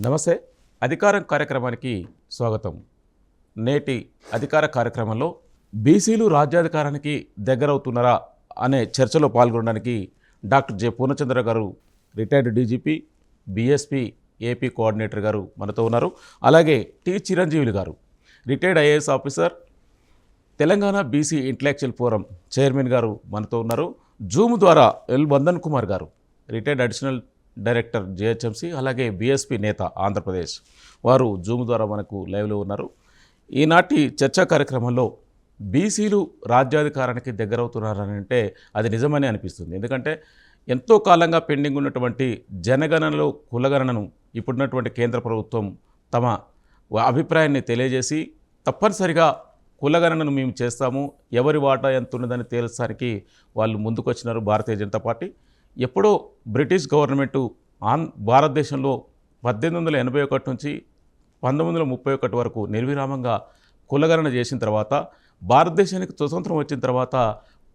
నమస్తే. అధికారం కార్యక్రమానికి స్వాగతం. నేటి అధికార కార్యక్రమంలో బీసీలు రాజ్యాధికారానికి దగ్గరవుతున్నారా అనే చర్చలో పాల్గొనడానికి డాక్టర్ జె పూర్ణచంద్ర గారు, retired DGP, BSP AP coordinator గారు మనతో ఉన్నారు. అలాగే టి చిరంజీవులు గారు, retired IAS officer, Telangana BC intellectual forum chairman గారు మనతో ఉన్నారు. జూమ్ ద్వారా ఎల్ వందన్ కుమార్ గారు, రిటైర్డ్ అడిషనల్ డైరెక్టర్ జిహెచ్ఎంసీ, అలాగే బీఎస్పీ నేత ఆంధ్రప్రదేశ్, వారు జూమ్ ద్వారా మనకు లైవ్లో ఉన్నారు. ఈనాటి చర్చా కార్యక్రమంలో బీసీలు రాజ్యాధికారానికి దగ్గరవుతున్నారని అంటే అది నిజమని అనిపిస్తుంది. ఎందుకంటే ఎంతో కాలంగా పెండింగ్ ఉన్నటువంటి జనగణనలో కులగణనను ఇప్పుడున్నటువంటి కేంద్ర ప్రభుత్వం తమ అభిప్రాయాన్ని తెలియజేసి తప్పనిసరిగా కులగణనను మేము చేస్తాము, ఎవరి వాటా ఎంత ఉన్నదని తేల్చడానికి వాళ్ళు ముందుకొచ్చినారు భారతీయ జనతా పార్టీ. ఎప్పుడో బ్రిటిష్ గవర్నమెంటు భారతదేశంలో 1881 నుంచి 1931 వరకు నిర్విరామంగా కులగణన చేసిన తర్వాత, భారతదేశానికి స్వతంత్రం వచ్చిన తర్వాత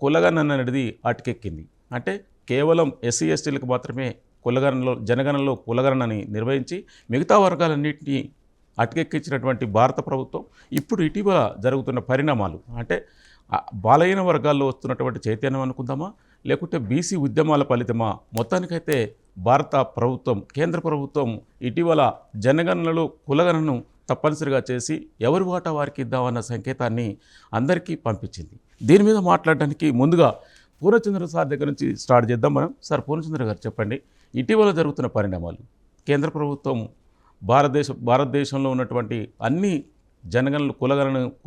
కులగణన అనేది అటకెక్కింది. అంటే కేవలం ఎస్సీ ఎస్టీలకు మాత్రమే జనగణనలో కులగణనని నిర్వహించి మిగతా వర్గాలన్నింటినీ అటకెక్కించినటువంటి భారత ప్రభుత్వం ఇప్పుడు ఇటీవల జరుగుతున్న పరిణామాలు అంటే బలహీన వర్గాల్లో వస్తున్నటువంటి చైతన్యం అనుకుందామా, లేకుంటే బీసీ ఉద్యమాల ఫలితమా, మొత్తానికైతే భారత ప్రభుత్వం, కేంద్ర ప్రభుత్వం ఇటీవల జనగణనలో కులగణనను తప్పనిసరిగా చేసి ఎవరి వాటా వారికి ఇద్దామన్న సంకేతాన్ని అందరికీ పంపించింది. దీని మీద మాట్లాడడానికి ముందుగా పూర్ణచంద్ర సార్ దగ్గర నుంచి స్టార్ట్ చేద్దాం మనం. సార్, పూర్ణచంద్ర గారు చెప్పండి, ఇటీవల జరుగుతున్న పరిణామాలు, కేంద్ర ప్రభుత్వం భారతదేశంలో ఉన్నటువంటి అన్ని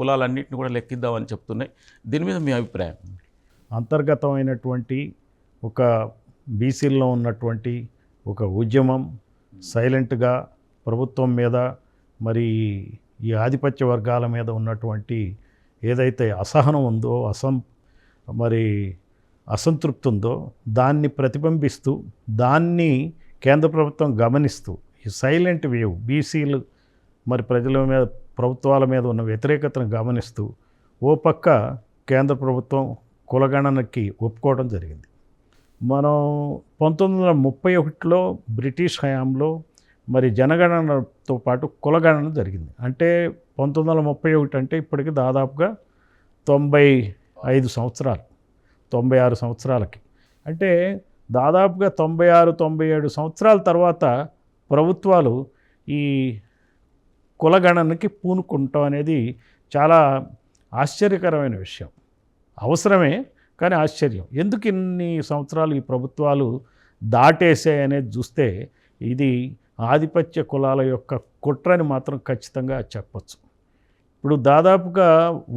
కులాలన్నింటినీ కూడా లెక్కిద్దామని చెప్తున్నాయి. దీని మీద మీ అభిప్రాయం? అంతర్గతమైనటువంటి ఒక బీసీల్లో ఉన్నటువంటి ఒక ఉద్యమం సైలెంట్గా ప్రభుత్వం మీద, మరి ఈ ఆధిపత్య వర్గాల మీద ఉన్నటువంటి ఏదైతే అసహనం ఉందో, అసంతృప్తి ఉందో దాన్ని ప్రతిబింబిస్తూ, దాన్ని కేంద్ర ప్రభుత్వం గమనిస్తూ, ఈ సైలెంట్ వేవ్ బీసీలు మరి ప్రజల మీద, ప్రభుత్వాల మీద ఉన్న వ్యతిరేకతను గమనిస్తూ ఓ పక్క కేంద్ర ప్రభుత్వం కులగణనకి ఒప్పుకోవడం జరిగింది. మనం 1931లో బ్రిటిష్ హయాంలో మరి జనగణనతో పాటు కులగణన జరిగింది. అంటే 1931 అంటే ఇప్పటికి దాదాపుగా 95 సంవత్సరాలు, 96 సంవత్సరాలకి, అంటే దాదాపుగా 96-97 సంవత్సరాల తర్వాత ప్రభుత్వాలు ఈ కులగణనకి పూనుకుంటాం అనేది చాలా ఆశ్చర్యకరమైన విషయం. అవసరమే, కానీ ఆశ్చర్యం. ఎందుకు ఇన్ని సంవత్సరాలు ఈ ప్రభుత్వాలు దాటేసాయి అనేది చూస్తే ఇది ఆధిపత్య కులాల యొక్క కుట్రని మాత్రం ఖచ్చితంగా చెప్పచ్చు. ఇప్పుడు దాదాపుగా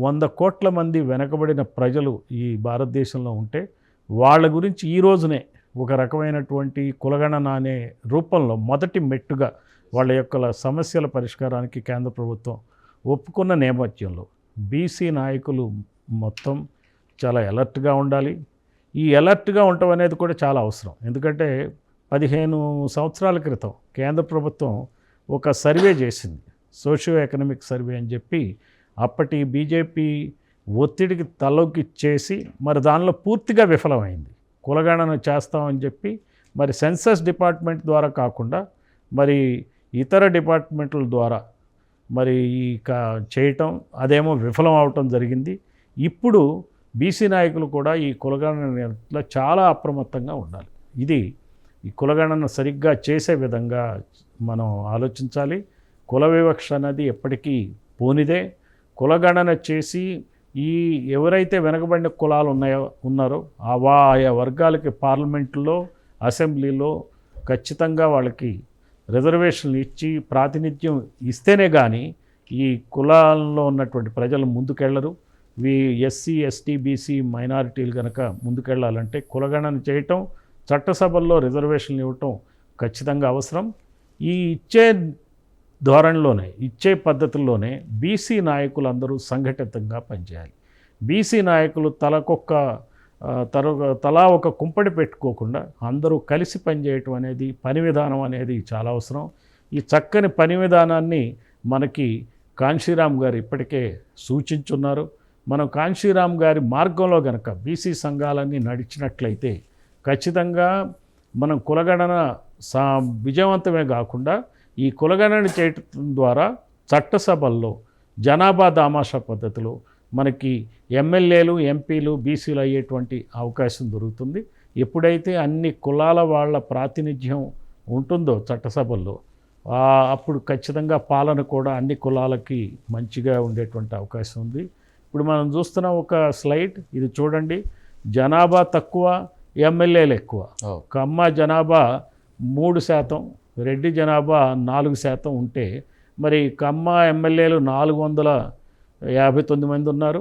100 కోట్ల మంది వెనకబడిన ప్రజలు ఈ భారతదేశంలో ఉంటే వాళ్ళ గురించి ఈ రోజునే ఒక రకమైనటువంటి కులగణన అనే రూపంలో మొదటి మెట్టుగా వాళ్ళ యొక్క సమస్యల పరిష్కారానికి కేంద్ర ప్రభుత్వం ఒప్పుకున్న నేపథ్యంలో బీసీ నాయకులు మొత్తం చాలా అలర్ట్గా ఉండాలి. ఈ అలర్ట్గా ఉండటం అనేది కూడా చాలా అవసరం. ఎందుకంటే 15 సంవత్సరాల క్రితం కేంద్ర ప్రభుత్వం ఒక సర్వే చేసింది, సోషియో ఎకనామిక్ సర్వే అని చెప్పి. అప్పటి బీజేపీ ఒత్తిడికి తలొగ్గి చేసి మరి దానిలో పూర్తిగా విఫలమైంది. కులగణన చేస్తామని చెప్పి మరి సెన్సస్ డిపార్ట్మెంట్ ద్వారా కాకుండా మరి ఇతర డిపార్ట్మెంట్ల ద్వారా మరి చేయటం, అదేమో విఫలం అవటం జరిగింది. ఇప్పుడు బీసీ నాయకులు కూడా ఈ కులగణనలో చాలా అప్రమత్తంగా ఉండాలి. ఈ కులగణన సరిగ్గా చేసే విధంగా మనం ఆలోచించాలి. కుల వివక్ష అనేది ఎప్పటికీ పోనిదే. కులగణన చేసి ఎవరైతే వెనకబడిన కులాలు ఉన్నారో ఆయా వర్గాలకి పార్లమెంట్లో, అసెంబ్లీలో ఖచ్చితంగా వాళ్ళకి రిజర్వేషన్లు ఇచ్చి ప్రాతినిధ్యం ఇస్తేనే కానీ ఈ కులాల్లో ఉన్నటువంటి ప్రజలు ముందుకెళ్ళరు. ఎస్సీ, ఎస్టీ, బీసీ మైనారిటీలు కనుక ముందుకెళ్ళాలంటే కులగణన చేయటం, చట్టసభల్లో రిజర్వేషన్లు ఇవ్వటం ఖచ్చితంగా అవసరం. ఈ ఇచ్చే ధోరణిలోనే, ఇచ్చే పద్ధతుల్లోనే బీసీ నాయకులందరూ సంఘటితంగా పనిచేయాలి. బీసీ నాయకులు తలా ఒక కుంపడి పెట్టుకోకుండా అందరూ కలిసి పనిచేయటం అనేది, పని విధానం అనేది చాలా అవసరం. ఈ చక్కని పని విధానాన్ని మనకి కాన్షీరామ్ గారు ఇప్పటికే సూచించున్నారు. మనం కాన్షీరామ్ గారి మార్గంలో కనుక బీసీ సంఘాలన్నీ నడిచినట్లయితే ఖచ్చితంగా మనం కులగణన విజయవంతమే కాకుండా ఈ కులగణన చేయటం ద్వారా చట్టసభల్లో జనాభా దామాషా పద్ధతిలో మనకి ఎమ్మెల్యేలు ఎంపీలు బీసీలు అయ్యేటువంటి అవకాశం దొరుకుతుంది. ఎప్పుడైతే అన్ని కులాల వాళ్ళ ప్రాతినిధ్యం ఉంటుందో చట్టసభల్లో అప్పుడు ఖచ్చితంగా పాలన కూడా అన్ని కులాలకి మంచిగా ఉండేటువంటి అవకాశం ఉంది. ఇప్పుడు మనం చూస్తున్న ఒక స్లైడ్ ఇది చూడండి. జనాభా తక్కువ, ఎమ్మెల్యేలు ఎక్కువ. కమ్మ జనాభా 3%, రెడ్డి జనాభా 4% ఉంటే మరి కమ్మ ఎమ్మెల్యేలు 459 మంది ఉన్నారు,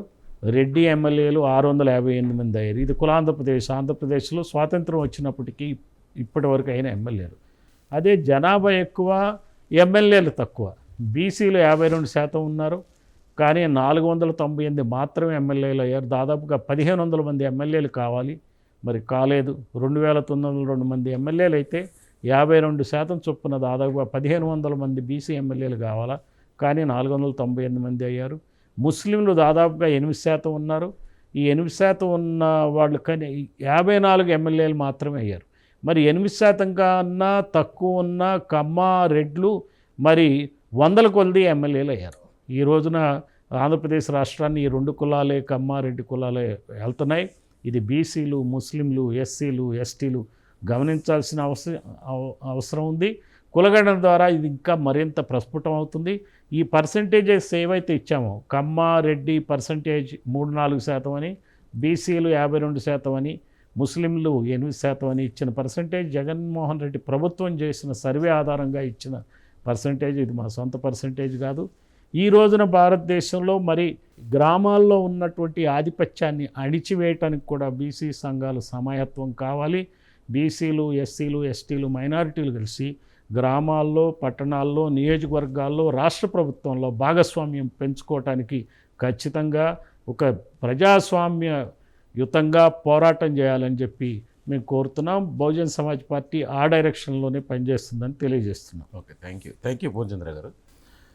రెడ్డి ఎమ్మెల్యేలు 658 మంది అయ్యారు. ఇది ఆంధ్రప్రదేశ్లో స్వాతంత్రం వచ్చినప్పటికీ ఇప్పటి వరకు అయిన ఎమ్మెల్యేలు. అదే జనాభా ఎక్కువ, ఎమ్మెల్యేలు తక్కువ. బీసీలు 52% ఉన్నారు, కానీ 498 మాత్రమే ఎమ్మెల్యేలు అయ్యారు. దాదాపుగా 1500 మంది ఎమ్మెల్యేలు కావాలి, మరి కాలేదు. 2902 మంది ఎమ్మెల్యేలు అయితే 52% చొప్పున దాదాపుగా 1500 మంది బీసీ ఎమ్మెల్యేలు కావాలా, కానీ 498 మంది అయ్యారు. ముస్లింలు దాదాపుగా 8% ఉన్నారు. ఈ 8% ఉన్న వాళ్ళు కానీ 54 ఎమ్మెల్యేలు మాత్రమే అయ్యారు. మరి 8% కన్నా తక్కువ ఉన్న కమ్మ రెడ్లు మరి 100 కొలది ఎమ్మెల్యేలు అయ్యారు. ఈ రోజున ఆంధ్రప్రదేశ్ రాష్ట్రాన్ని ఈ 2 కులాలే కమ్మ రెడ్డి కులాలే వెళ్తున్నాయి. ఇది బీసీలు, ముస్లింలు, ఎస్సీలు, ఎస్టీలు గమనించాల్సిన అవసరం ఉంది. కులగణన ద్వారా ఇది ఇంకా మరింత ప్రస్ఫుటం అవుతుంది. ఈ పర్సంటేజెస్ ఏవైతే ఇచ్చామో కమ్మ రెడ్డి పర్సంటేజ్ 3-4% అని, బీసీలు 52% అని, ముస్లింలు 8% అని ఇచ్చిన పర్సంటేజ్ జగన్మోహన్ రెడ్డి ప్రభుత్వం చేసిన సర్వే ఆధారంగా ఇచ్చిన పర్సంటేజ్. ఇది మా సొంత పర్సంటేజ్ కాదు. ఈ రోజున భారతదేశంలో మరి గ్రామాల్లో ఉన్నటువంటి ఆధిపత్యాన్ని అణిచివేయటానికి కూడా బీసీ సంఘాలు సమాయత్వం కావాలి. బీసీలు, ఎస్సీలు, ఎస్టీలు, మైనారిటీలు కలిసి గ్రామాల్లో, పట్టణాల్లో, నియోజకవర్గాల్లో, రాష్ట్ర ప్రభుత్వంలో భాగస్వామ్యం పెంచుకోవటానికి ఖచ్చితంగా ఒక ప్రజాస్వామ్యయుతంగా పోరాటం చేయాలని చెప్పి మేము కోరుతున్నాం. బహుజన్ సమాజ్ పార్టీ ఆ డైరెక్షన్లోనే పనిచేస్తుందని తెలియజేస్తున్నాం. ఓకే, థ్యాంక్ యూ పూర్ణచంద్ర గారు.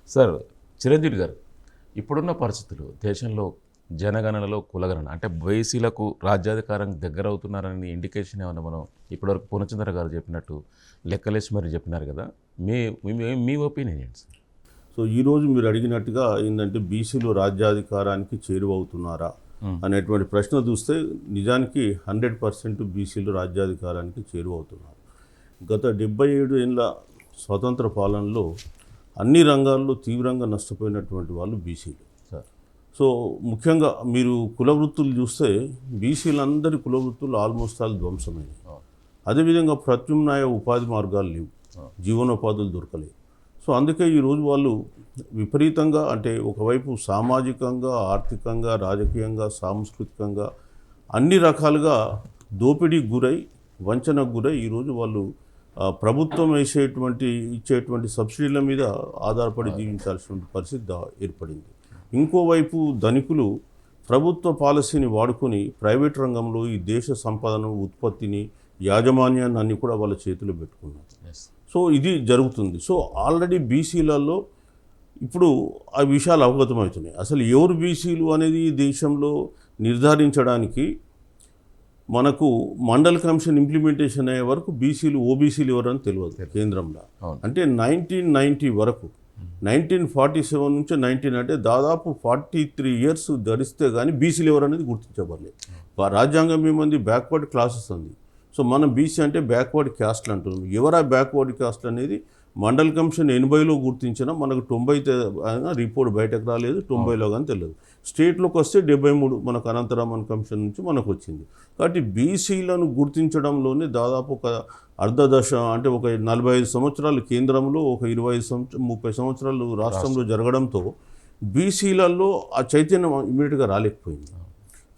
సార్ చిరంజీవి గారు, ఇప్పుడున్న పరిస్థితులు దేశంలో జనగణనలో కులగణన అంటే బీసీలకు రాజ్యాధికారం దగ్గర అవుతున్నారని ఇండికేషన్ ఏమన్నా మనం ఇప్పటివరకు పూర్ణచంద్ర గారు చెప్పినట్టు లెక్కలేసి మరి చెప్పినారు కదా, మీ ఒపీనియన్ ఏంటి సార్? సో ఈరోజు మీరు అడిగినట్టుగా ఏంటంటే బీసీలు రాజ్యాధికారానికి చేరువవుతున్నారా అనేటువంటి ప్రశ్న చూస్తే నిజానికి 100% బీసీలు రాజ్యాధికారానికి చేరువవుతున్నారు. గత 77 ఏళ్ళ స్వతంత్ర పాలనలో అన్ని రంగాల్లో తీవ్రంగా నష్టపోయినటువంటి వాళ్ళు బీసీలు. సో ముఖ్యంగా మీరు కుల వృత్తులు చూస్తే బీసీలందరి కుల వృత్తులు ఆల్మోస్ట్ ఆల్ ధ్వంసమైనవి. అదేవిధంగా ప్రత్యామ్నాయ ఉపాధి మార్గాలు లేవు, జీవనోపాధులు దొరకలేవు. సో అందుకే ఈరోజు వాళ్ళు విపరీతంగా అంటే ఒకవైపు సామాజికంగా, ఆర్థికంగా, రాజకీయంగా, సాంస్కృతికంగా అన్ని రకాలుగా దోపిడీకి గురై, వంచనకు గురై ఈరోజు వాళ్ళు ప్రభుత్వం ఇచ్చేటువంటి సబ్సిడీల మీద ఆధారపడి జీవించాల్సిన పరిస్థితి ఏర్పడింది. ఇంకోవైపు ధనికులు ప్రభుత్వ పాలసీని వాడుకొని ప్రైవేట్ రంగంలో ఈ దేశ సంపదను, ఉత్పత్తిని, యాజమాన్యాన్ని అన్ని కూడా వాళ్ళ చేతిలో పెట్టుకున్నారు. సో ఇది జరుగుతుంది. సో ఆల్రెడీ బీసీలలో ఇప్పుడు ఆ విషయాలు అవగతమవుతున్నాయి. అసలు ఎవరు బీసీలు అనేది ఈ దేశంలో నిర్ధారించడానికి మనకు మండల్ కమిషన్ ఇంప్లిమెంటేషన్ అయ్యే వరకు బీసీలు, ఓబీసీలు ఎవరని తెలియదు కేంద్రంలో. అంటే 1990 వరకు, 1947 నుంచి 19 అంటే దాదాపు 43 ఇయర్స్ ధరిస్తే కానీ బీసీలు ఎవరనేది గుర్తించబడలేదు. రాజ్యాంగం ఏమంది బ్యాక్వర్డ్ క్లాసెస్ ఉంది. సో మనం బీసీ అంటే బ్యాక్వర్డ్ క్యాస్ట్లు అంటున్నాం. ఎవరా బ్యాక్వర్డ్ క్యాస్ట్ అనేది మండల్ కమిషన్ 80లో గుర్తించిన, మనకు 90 రిపోర్ట్ బయటకు రాలేదు, 90లో కానీ తెలియదు. స్టేట్లోకి వస్తే 73 మనకు అనంతరామన్ కమిషన్ నుంచి మనకు వచ్చింది. కాబట్టి బీసీలను గుర్తించడంలోనే దాదాపు ఒక అర్ధదశ అంటే ఒక 45 సంవత్సరాలు కేంద్రంలో, ఒక 30 సంవత్సరాలు రాష్ట్రంలో జరగడంతో బీసీలలో ఆ చైతన్యం ఇమీడియట్గా రాలేకపోయింది.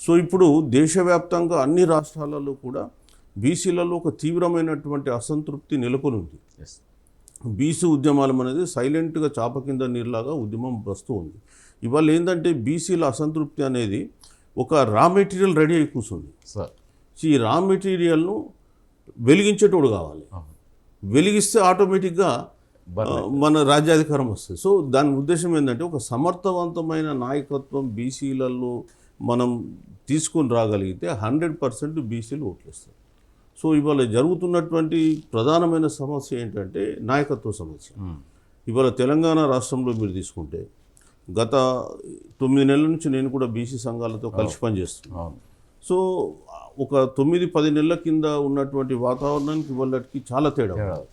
సో ఇప్పుడు దేశవ్యాప్తంగా అన్ని రాష్ట్రాలలో కూడా బీసీలలో ఒక తీవ్రమైనటువంటి అసంతృప్తి నెలకొని ఉంది. బీసీ ఉద్యమాలం అనేది సైలెంట్గా చాప కింద నీరులాగా ఉద్యమం వస్తూ ఉంది. ఇవాళ ఏంటంటే బీసీల అసంతృప్తి అనేది ఒక రా మెటీరియల్ రెడీ అయి కూర్చుంది. ఈ రా మెటీరియల్ను వెలిగించేటోడు కావాలి. వెలిగిస్తే ఆటోమేటిక్గా మన రాజ్యాధికారం వస్తుంది. సో దాని ఉద్దేశం ఏంటంటే ఒక సమర్థవంతమైన నాయకత్వం బీసీలలో మనం తీసుకొని రాగలిగితే 100% బీసీలు ఓట్లేస్తారు. సో ఇవాళ జరుగుతున్నటువంటి ప్రధానమైన సమస్య ఏంటంటే నాయకత్వ సమస్య. ఇవాళ తెలంగాణ రాష్ట్రంలో మీరు తీసుకుంటే గత 9 నెలల నుంచి నేను కూడా బీసీ సంఘాలతో కలిసి పనిచేస్తున్నాను. అవును. సో ఒక 9-10 నెలల కింద ఉన్నటువంటి వాతావరణానికి వాళ్ళకి చాలా తేడా ఉంది.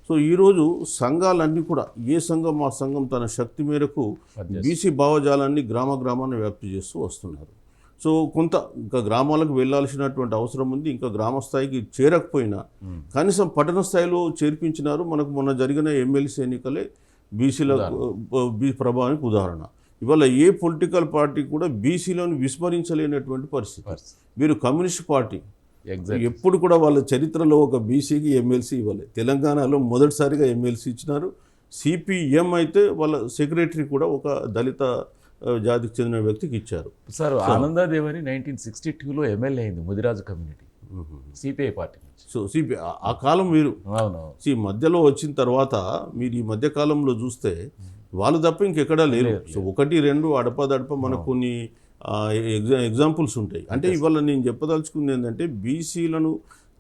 సో ఈరోజు సంఘాలన్నీ కూడా ఏ సంఘం ఆ సంఘం తన శక్తి మేరకు బీసీ భావజాలాన్ని గ్రామాన్ని వ్యాప్తి చేస్తూ వస్తున్నారు. సో కొంత ఇంకా గ్రామాలకు వెళ్ళాల్సినటువంటి అవసరం ఉంది. ఇంకా గ్రామ స్థాయికి చేరకపోయినా కనీసం పట్టణ స్థాయిలో చేర్పించినారు. మనకు మొన్న జరిగిన ఎమ్మెల్సీ ఎన్నికలే బీసీల ప్రభావానికి ఉదాహరణ. ఇవాళ ఏ పొలిటికల్ పార్టీ కూడా బీసీలను విస్మరించలేనటువంటి పరిస్థితి. వీరు కమ్యూనిస్ట్ పార్టీ ఎప్పుడు కూడా వాళ్ళ చరిత్రలో ఒక బీసీకి ఎమ్మెల్సీ ఇవ్వలేదు. తెలంగాణలో మొదటిసారిగా ఎమ్మెల్సీ ఇచ్చినారు. సిపిఎం అయితే వాళ్ళ సెక్రటరీ కూడా ఒక దళిత జాతికి చెందిన వ్యక్తికి ఇచ్చారు. సార్ ఆనందాదేవని 1962లో ఎమ్మెల్యే అయింది ముదిరాజు కమ్యూనిటీ సిపిఐ పార్టీ నుంచి. సో సిపిఐ ఆ కాలం మీరు మధ్యలో వచ్చిన తర్వాత మీరు ఈ మధ్య కాలంలో చూస్తే వాళ్ళు తప్ప ఇంకెక్కడా లేరు. సో 1-2 అడపదడప మనకు కొన్ని ఎగ్జాంపుల్స్ ఉంటాయి. అంటే ఇవాళ నేను చెప్పదలుచుకుంది ఏంటంటే బీసీలను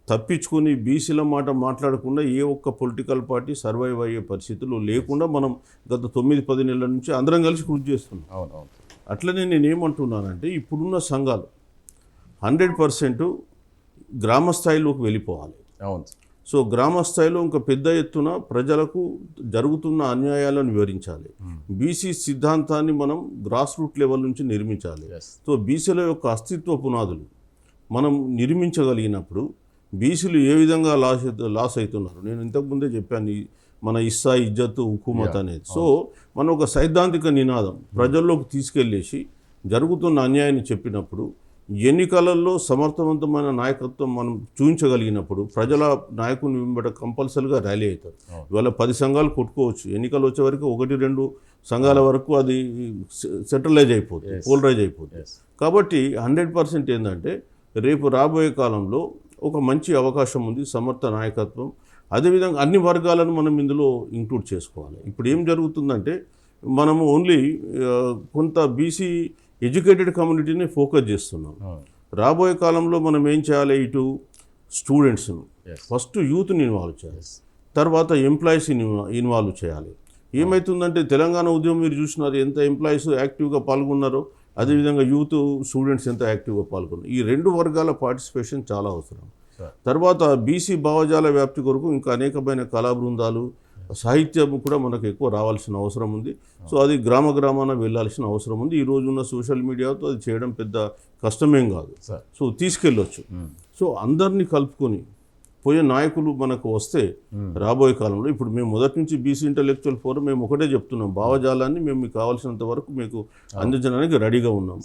తప్పించుకొని బీసీల మాట మాట్లాడకుండా ఏ ఒక్క పొలిటికల్ పార్టీ సర్వైవ్ అయ్యే పరిస్థితులు లేకుండా మనం గత 9-10 నెలల నుంచి అందరం కలిసి కృషి చేస్తున్నాం. అవునవును. అట్లనే నేనేమంటున్నానంటే ఇప్పుడున్న సంఘాలు 100% గ్రామ స్థాయిలోకి వెళ్ళిపోవాలి. అవును. సో గ్రామ స్థాయిలో ఇంకా పెద్ద ఎత్తున ప్రజలకు జరుగుతున్న అన్యాయాలను వివరించాలి. బీసీ సిద్ధాంతాన్ని మనం గ్రాస్ రూట్ లెవెల్ నుంచి నిర్మించాలి. సో బీసీల యొక్క అస్తిత్వ పునాదులు మనం నిర్మించగలిగినప్పుడు బీసీలు ఏ విధంగా లాస్ అవుతున్నారు నేను ఇంతకుముందే చెప్పాను. మన ఇస్సా ఇజ్జత్ హుకుమత్ అనేది. సో మనం ఒక సైద్ధాంతిక నినాదం ప్రజల్లోకి తీసుకెళ్ళేసి జరుగుతున్న అన్యాయాన్ని చెప్పినప్పుడు ఎన్నికలలో సమర్థవంతమైన నాయకత్వం మనం చూపించగలిగినప్పుడు ప్రజల నాయకుని వెంబడ కంపల్సరీగా ర్యాలీ అవుతారు. ఇవాళ 10 సంఘాలు కొట్టుకోవచ్చు, ఎన్నికలు వచ్చే వరకు 1-2 సంఘాల వరకు అది సెంట్రలైజ్ అయిపోతుంది, పోలరైజ్ అయిపోతుంది. కాబట్టి 100% ఏంటంటే రేపు రాబోయే కాలంలో ఒక మంచి అవకాశం ఉంది, సమర్థ నాయకత్వం. అదేవిధంగా అన్ని వర్గాలను మనం ఇందులో ఇంక్లూడ్ చేసుకోవాలి. ఇప్పుడు ఏం జరుగుతుందంటే మనము ఓన్లీ కొంత బీసీ ఎడ్యుకేటెడ్ కమ్యూనిటీని ఫోకస్ చేస్తున్నాం. రాబోయే కాలంలో మనం ఏం చేయాలి, ఇటు స్టూడెంట్స్ను ఫస్ట్ యూత్ని ఇన్వాల్వ్ చేయాలి, తర్వాత ఎంప్లాయీస్ని ఇన్వాల్వ్ చేయాలి. ఏమవుతుందంటే తెలంగాణ ఉద్యమం మీరు చూసినారు, ఎంత ఎంప్లాయీస్ యాక్టివ్గా పాల్గొన్నారో అదేవిధంగా యూత్ స్టూడెంట్స్ ఎంత యాక్టివ్గా పాల్గొన్నారు. ఈ 2 వర్గాల పార్టిసిపేషన్ చాలా అవసరం. తర్వాత బీసీ భావజాల వ్యాప్తి కొరకు ఇంకా అనేకమైన కళా బృందాలు సాహిత్యం కూడా మనకు ఎక్కువ రావాల్సిన అవసరం ఉంది. సో అది గ్రామాన వెళ్ళాల్సిన అవసరం ఉంది. ఈ రోజున్న సోషల్ మీడియాతో అది చేయడం పెద్ద కష్టమేం కాదు. సో తీసుకెళ్ళొచ్చు. సో అందరినీ కలుపుకొని పోయే నాయకులు మనకు వస్తే రాబోయే కాలంలో ఇప్పుడు మేము మొదటి నుంచి బీసీ ఇంటలెక్చువల్ ఫోరం మేము ఒకటే చెప్తున్నాం, భావజాలాన్ని మేము మీకు కావాల్సినంత వరకు మీకు అందించడానికి రెడీగా ఉన్నాం.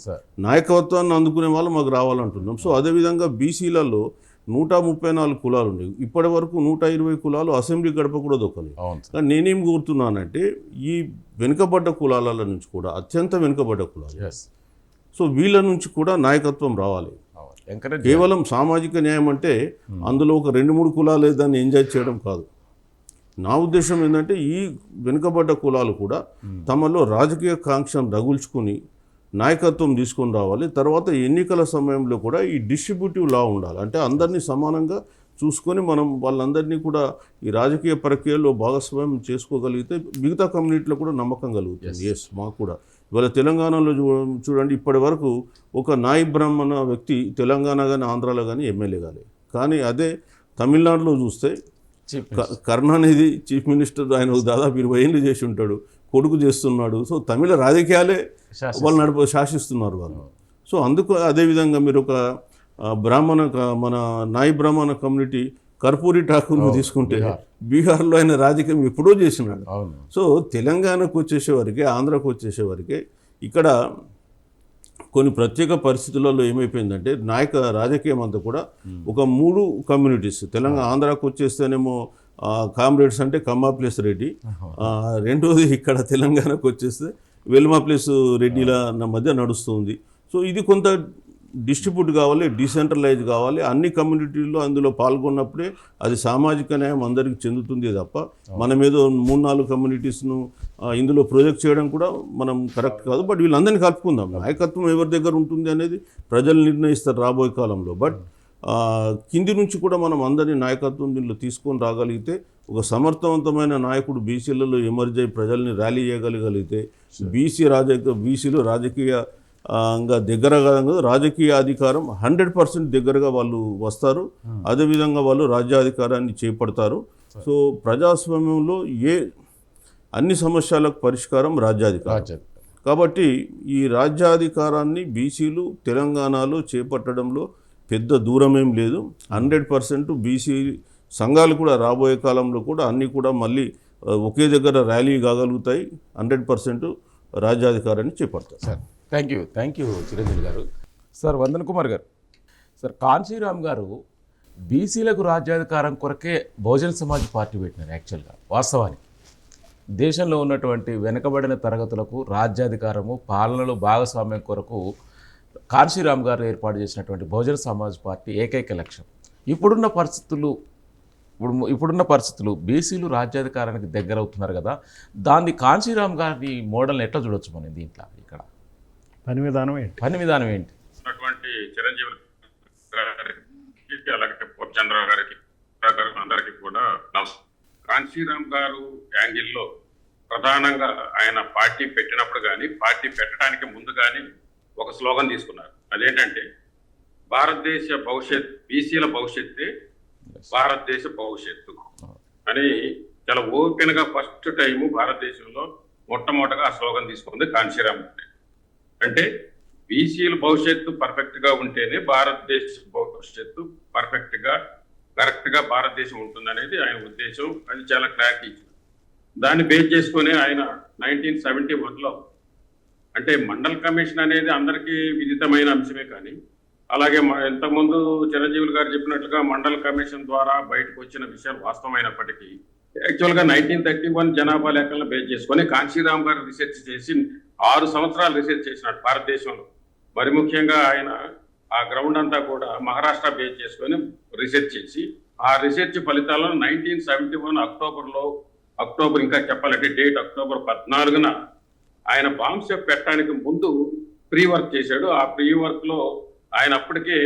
నాయకత్వాన్ని అందుకునే వాళ్ళు మాకు రావాలంటున్నాం. సో అదేవిధంగా బీసీలలో 134 కులాలు ఉండేవి. ఇప్పటి వరకు 120 కులాలు అసెంబ్లీ గడప కూడా దొక్కలేదు. కానీ నేనేం కోరుతున్నానంటే ఈ వెనుకబడ్డ కులాల నుంచి కూడా అత్యంత వెనుకబడ్డ కులాలు, సో వీళ్ళ నుంచి కూడా నాయకత్వం రావాలి. కేవలం సామాజిక న్యాయం అంటే అందులో ఒక 2-3 కులాలు దాన్ని ఎంజాయ్ చేయడం కాదు. నా ఉద్దేశం ఏంటంటే ఈ వెనుకబడ్డ కులాలు కూడా తమలో రాజకీయ కాంక్షను రగుల్చుకుని నాయకత్వం తీసుకొని రావాలి. తర్వాత ఎన్నికల సమయంలో కూడా ఈ డిస్ట్రిబ్యూటివ్ లా ఉండాలి. అంటే అందరినీ సమానంగా చూసుకొని మనం వాళ్ళందరినీ కూడా ఈ రాజకీయ ప్రక్రియలో భాగస్వామ్యం చేసుకోగలిగితే మిగతా కమ్యూనిటీలో కూడా నమ్మకం కలుగుతుంది. ఎస్, మాకు కూడా ఇవాళ తెలంగాణలో చూడండి, ఇప్పటి వరకు ఒక నాయి బ్రాహ్మణ వ్యక్తి తెలంగాణ కానీ ఆంధ్రాలో కానీ ఎమ్మెల్యే కాలేదు. కానీ అదే తమిళనాడులో చూస్తే కరుణానిధి చీఫ్ మినిస్టర్, ఆయన దాదాపు 20 ఏళ్ళు చేసి ఉంటాడు, కొడుకు చేస్తున్నాడు. సో తమిళ రాజకీయాలే వాళ్ళు శాసిస్తున్నారు వాళ్ళు. సో అందుకు అదేవిధంగా మీరు ఒక మన నాయి బ్రాహ్మణ కమ్యూనిటీ కర్పూరి ఠాకూర్ను తీసుకుంటే బీహార్లో ఆయన రాజకీయం ఎప్పుడో చేసినాడు. సో తెలంగాణకు వచ్చేసేవరకే, ఆంధ్రాకు వచ్చేసేవరకే ఇక్కడ కొన్ని ప్రత్యేక పరిస్థితులలో ఏమైపోయిందంటే రాజకీయం అంతా కూడా ఒక 3 కమ్యూనిటీస్. తెలంగాణ ఆంధ్రాకు వచ్చేస్తేనేమో కామ్రేడ్స్ అంటే కమ్మాప్లేస్ రెడ్డి, రెండోది ఇక్కడ తెలంగాణకు వచ్చేస్తే వెల్మాప్లేస్ రెడ్డిల మధ్య నడుస్తుంది. సో ఇది కొంత డిస్ట్రిబ్యూట్ కావాలి, డీసెంట్రలైజ్ కావాలి. అన్ని కమ్యూనిటీల్లో అందులో పాల్గొన్నప్పుడే అది సామాజిక న్యాయం అందరికీ చెందుతుంది తప్ప మనం ఏదో 3-4 కమ్యూనిటీస్ను ఇందులో ప్రొజెక్ట్ చేయడం కూడా మనం కరెక్ట్ కాదు. బట్ వీళ్ళందరినీ కలుపుకుందాం. నాయకత్వం ఎవరి దగ్గర ఉంటుంది అనేది ప్రజలు నిర్ణయిస్తారు రాబోయే కాలంలో. బట్ కింది నుంచి కూడా మనం అందరినీ నాయకత్వం దీనిలో తీసుకొని రాగలిగితే ఒక సమర్థవంతమైన నాయకుడు బీసీలలో ఎమర్జ్ అయి ప్రజల్ని ర్యాలీ చేయగలిగితే బీసీలు రాజకీయంగా దగ్గరగా రాజకీయ అధికారం 100% దగ్గరగా వాళ్ళు వస్తారు. అదేవిధంగా వాళ్ళు రాజ్యాధికారాన్ని చేపడతారు. సో ప్రజాస్వామ్యంలో అన్ని సమస్యలకు పరిష్కారం రాజ్యాధికారం. కాబట్టి ఈ రాజ్యాధికారాన్ని బీసీలు తెలంగాణలో చేపట్టడంలో పెద్ద దూరమేం లేదు. 100% బీసీ సంఘాలు కూడా రాబోయే కాలంలో కూడా అన్నీ కూడా మళ్ళీ ఒకే దగ్గర ర్యాలీ కాగలుగుతాయి. 100% రాజ్యాధికారాన్ని చేపడతారు. సార్ థ్యాంక్ యూ చిరంజీవి గారు. సార్ వందన్ కుమార్ గారు, సార్ కాన్సీరామ్ గారు బీసీలకు రాజ్యాధికారం కొరకే బహుజన సమాజ్ పార్టీ పెట్టినారు. యాక్చువల్గా వాస్తవానికి దేశంలో ఉన్నటువంటి వెనుకబడిన తరగతులకు రాజ్యాధికారము పాలనలో భాగస్వామ్యం కొరకు కాన్సీరామ్ గారు ఏర్పాటు చేసినటువంటి బహుజన సమాజ్ పార్టీ ఏకైక లక్ష్యం. ఇప్పుడున్న పరిస్థితులు బీసీలు రాజ్యాధికారానికి దగ్గర అవుతున్నారు కదా, దాన్ని కాన్సీరామ్ గారి మోడల్ని ఎట్లా చూడొచ్చు మనం దీంట్లో? ఇక్కడ పని విధానం ఏంటి? చిరంజీవి గారికి అలాగే చంద్రరావు గారికి అందరికీ కూడా కాన్సీరామ్ గారు యాంగిల్లో ప్రధానంగా ఆయన పార్టీ పెట్టినప్పుడు కానీ పార్టీ పెట్టడానికి ముందు కానీ ఒక స్లోగన్ తీసుకున్నారు. అదేంటంటే భారతదేశ భవిష్యత్, బీసీల భవిష్యత్తే భారతదేశ భవిష్యత్తు అని చాలా ఓపెన్గా ఫస్ట్ టైము భారతదేశంలో మొట్టమొదటగా ఆ స్లోగన్ తీసుకుంది కాన్సీరామ్. అంటే బీసీల భవిష్యత్తు పర్ఫెక్ట్గా ఉంటేనే భారతదేశ భవిష్యత్తు కరెక్ట్గా భారతదేశం ఉంటుందనేది ఆయన ఉద్దేశం. అది చాలా క్లారిటీ ఇచ్చింది. దాన్ని బేస్ చేసుకుని ఆయన 1971లో అంటే మండల్ కమిషన్ అనేది అందరికీ విదితమైన అంశమే, కానీ అలాగే ఇంతకుముందు చిరంజీవులు గారు చెప్పినట్లుగా మండల్ కమిషన్ ద్వారా బయటకు వచ్చిన విషయాలు వాస్తవమైనప్పటికీ యాక్చువల్గా 1931 జనాభా లెక్కలను బేస్ చేసుకొని కాన్సీరామ్ గారు రీసెర్చ్ చేసి 6 సంవత్సరాలు రీసెర్చ్ చేసినాడు భారతదేశంలో. మరి ముఖ్యంగా ఆయన ఆ గ్రౌండ్ అంతా కూడా మహారాష్ట్ర బేస్ చేసుకొని రీసెర్చ్ చేసి ఆ రీసెర్చ్ ఫలితాలను 1971 అక్టోబర్ ఇంకా చెప్పాలంటే డేట్ అక్టోబర్ 14న ఆయన బాంబ్ షెఫ్ పెట్టడానికి ముందు ప్రీ వర్క్ చేశాడు. ఆ ప్రీ వర్క్ లో ఆయన అప్పటికే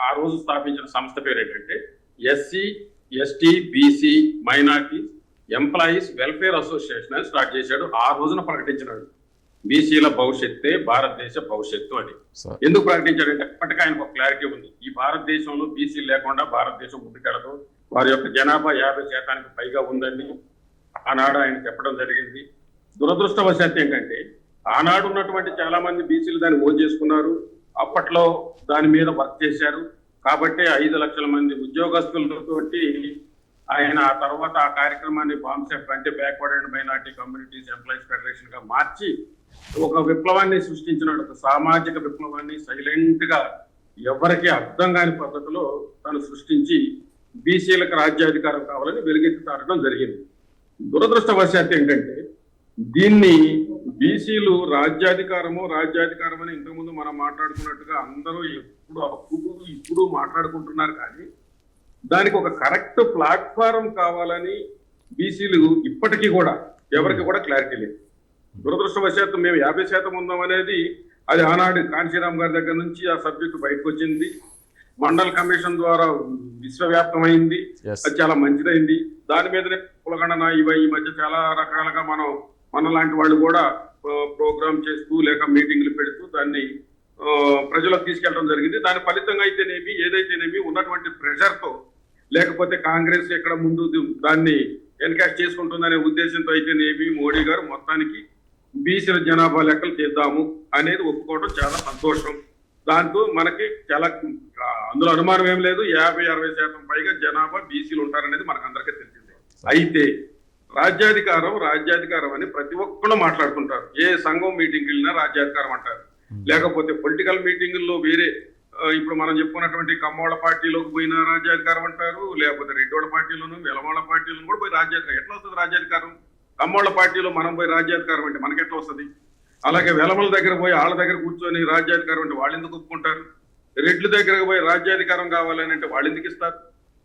ఆ రోజు స్థాపించిన సంస్థ పేరు ఏంటంటే SC ST BC minority employees welfare association అని స్టార్ట్ చేశాడు. ఆ రోజున ప్రకటించినాడు బీసీల భవిష్యత్తే భారతదేశ భవిష్యత్తు అని. ఎందుకు ప్రకటించాడంటే అప్పటికే ఆయనకు ఒక క్లారిటీ ఉంది, ఈ భారతదేశంలో బీసీలు లేకుండా భారతదేశం ముందుకెళ్ళదు, వారి యొక్క జనాభా 50% పైగా ఉందని ఆనాడు ఆయన చెప్పడం జరిగింది. దురదృష్టవశాత్తు ఏంటంటే ఆనాడు ఉన్నటువంటి చాలా మంది బీసీలు దాన్ని ఓన్ చేసుకున్నారు. అప్పట్లో దాని మీద వర్క్ చేశారు కాబట్టి 5 లక్షల మంది ఉద్యోగస్తులతోటి ఆయన ఆ తర్వాత ఆ కార్యక్రమాన్ని బాంబ్సెఫ్ అంటే backward and minority communities employees federation గా మార్చి ఒక విప్లవాన్ని సృష్టించినాడు. ఒక సామాజిక విప్లవాన్ని సైలెంట్ గా ఎవరికి అర్థం కాని పద్ధతిలో తను సృష్టించి బీసీలకు రాజ్యాధికారం కావాలని వెలుగెత్తి తారడం జరిగింది. దురదృష్టవశాత్తు ఏంటంటే దీన్ని బీసీలు రాజ్యాధికారం అని ఇంతకుముందు మనం మాట్లాడుకున్నట్టుగా అందరూ ఇప్పుడు మాట్లాడుకుంటున్నారు, కానీ దానికి ఒక కరెక్ట్ ప్లాట్ఫారం కావాలని బీసీలు ఇప్పటికీ కూడా ఎవరికి కూడా క్లారిటీ లేదు. దురదృష్టవశాత్తు మేము 50% ఉందాం అనేది అది ఆనాడు కాన్సీరామ్ గారి దగ్గర నుంచి ఆ సబ్జెక్టు బయటకు వచ్చింది. మండల్ కమిషన్ ద్వారా విశ్వవ్యాప్తమైంది, అది చాలా మంచిదైంది. దాని మీదనే కులగణన ఈ మధ్య చాలా రకాలుగా మన లాంటి వాళ్ళు కూడా ప్రోగ్రామ్ చేస్తూ లేక మీటింగ్లు పెడుతూ దాన్ని ప్రజలకు తీసుకెళ్లడం జరిగింది. దాని ఫలితంగా అయితేనేమి ఏదైతేనేమి ఉన్నటువంటి ప్రెషర్తో లేకపోతే కాంగ్రెస్ ఎక్కడ ముందు దాన్ని ఎన్కాష్ చేసుకుంటుందనే ఉద్దేశంతో అయితేనేమి మోడీ గారు మొత్తానికి బీసీల జనాభా లెక్కలు చేద్దాము అనేది ఒప్పుకోవడం చాలా సంతోషం. దాంతో మనకి చాలా అందులో అనుమానం ఏం లేదు, 50-60% పైగా జనాభా బీసీలు ఉంటారనేది మనకు అందరికీ తెలిసిందే. అయితే రాజ్యాధికారం అని ప్రతి ఒక్కళ్ళు మాట్లాడుకుంటారు. ఏ సంఘం మీటింగ్కి వెళ్ళినా రాజ్యాధికారం అంటారు. లేకపోతే పొలిటికల్ మీటింగుల్లో వేరే ఇప్పుడు మనం చెప్పుకున్నటువంటి కమ్మోళ్ళ పార్టీలోకి పోయిన రాజ్యాధికారం అంటారు, లేకపోతే రెడ్డోళ్ళ పార్టీలోను వెలమోళ్ళ పార్టీలోను కూడా పోయి రాజ్యాధికారం. ఎట్లా వస్తుంది రాజ్యాధికారం? కమ్మోళ్ళ పార్టీలో మనం పోయి రాజ్యాధికారం అంటే మనకి ఎట్లా వస్తుంది? అలాగే వెలమల దగ్గర పోయి వాళ్ళ దగ్గర కూర్చొని రాజ్యాధికారం అంటే వాళ్ళు ఎందుకు ఒప్పుకుంటారు? రెడ్ల దగ్గరకు పోయి రాజ్యాధికారం కావాలని అంటే వాళ్ళు ఎందుకు ఇస్తారు?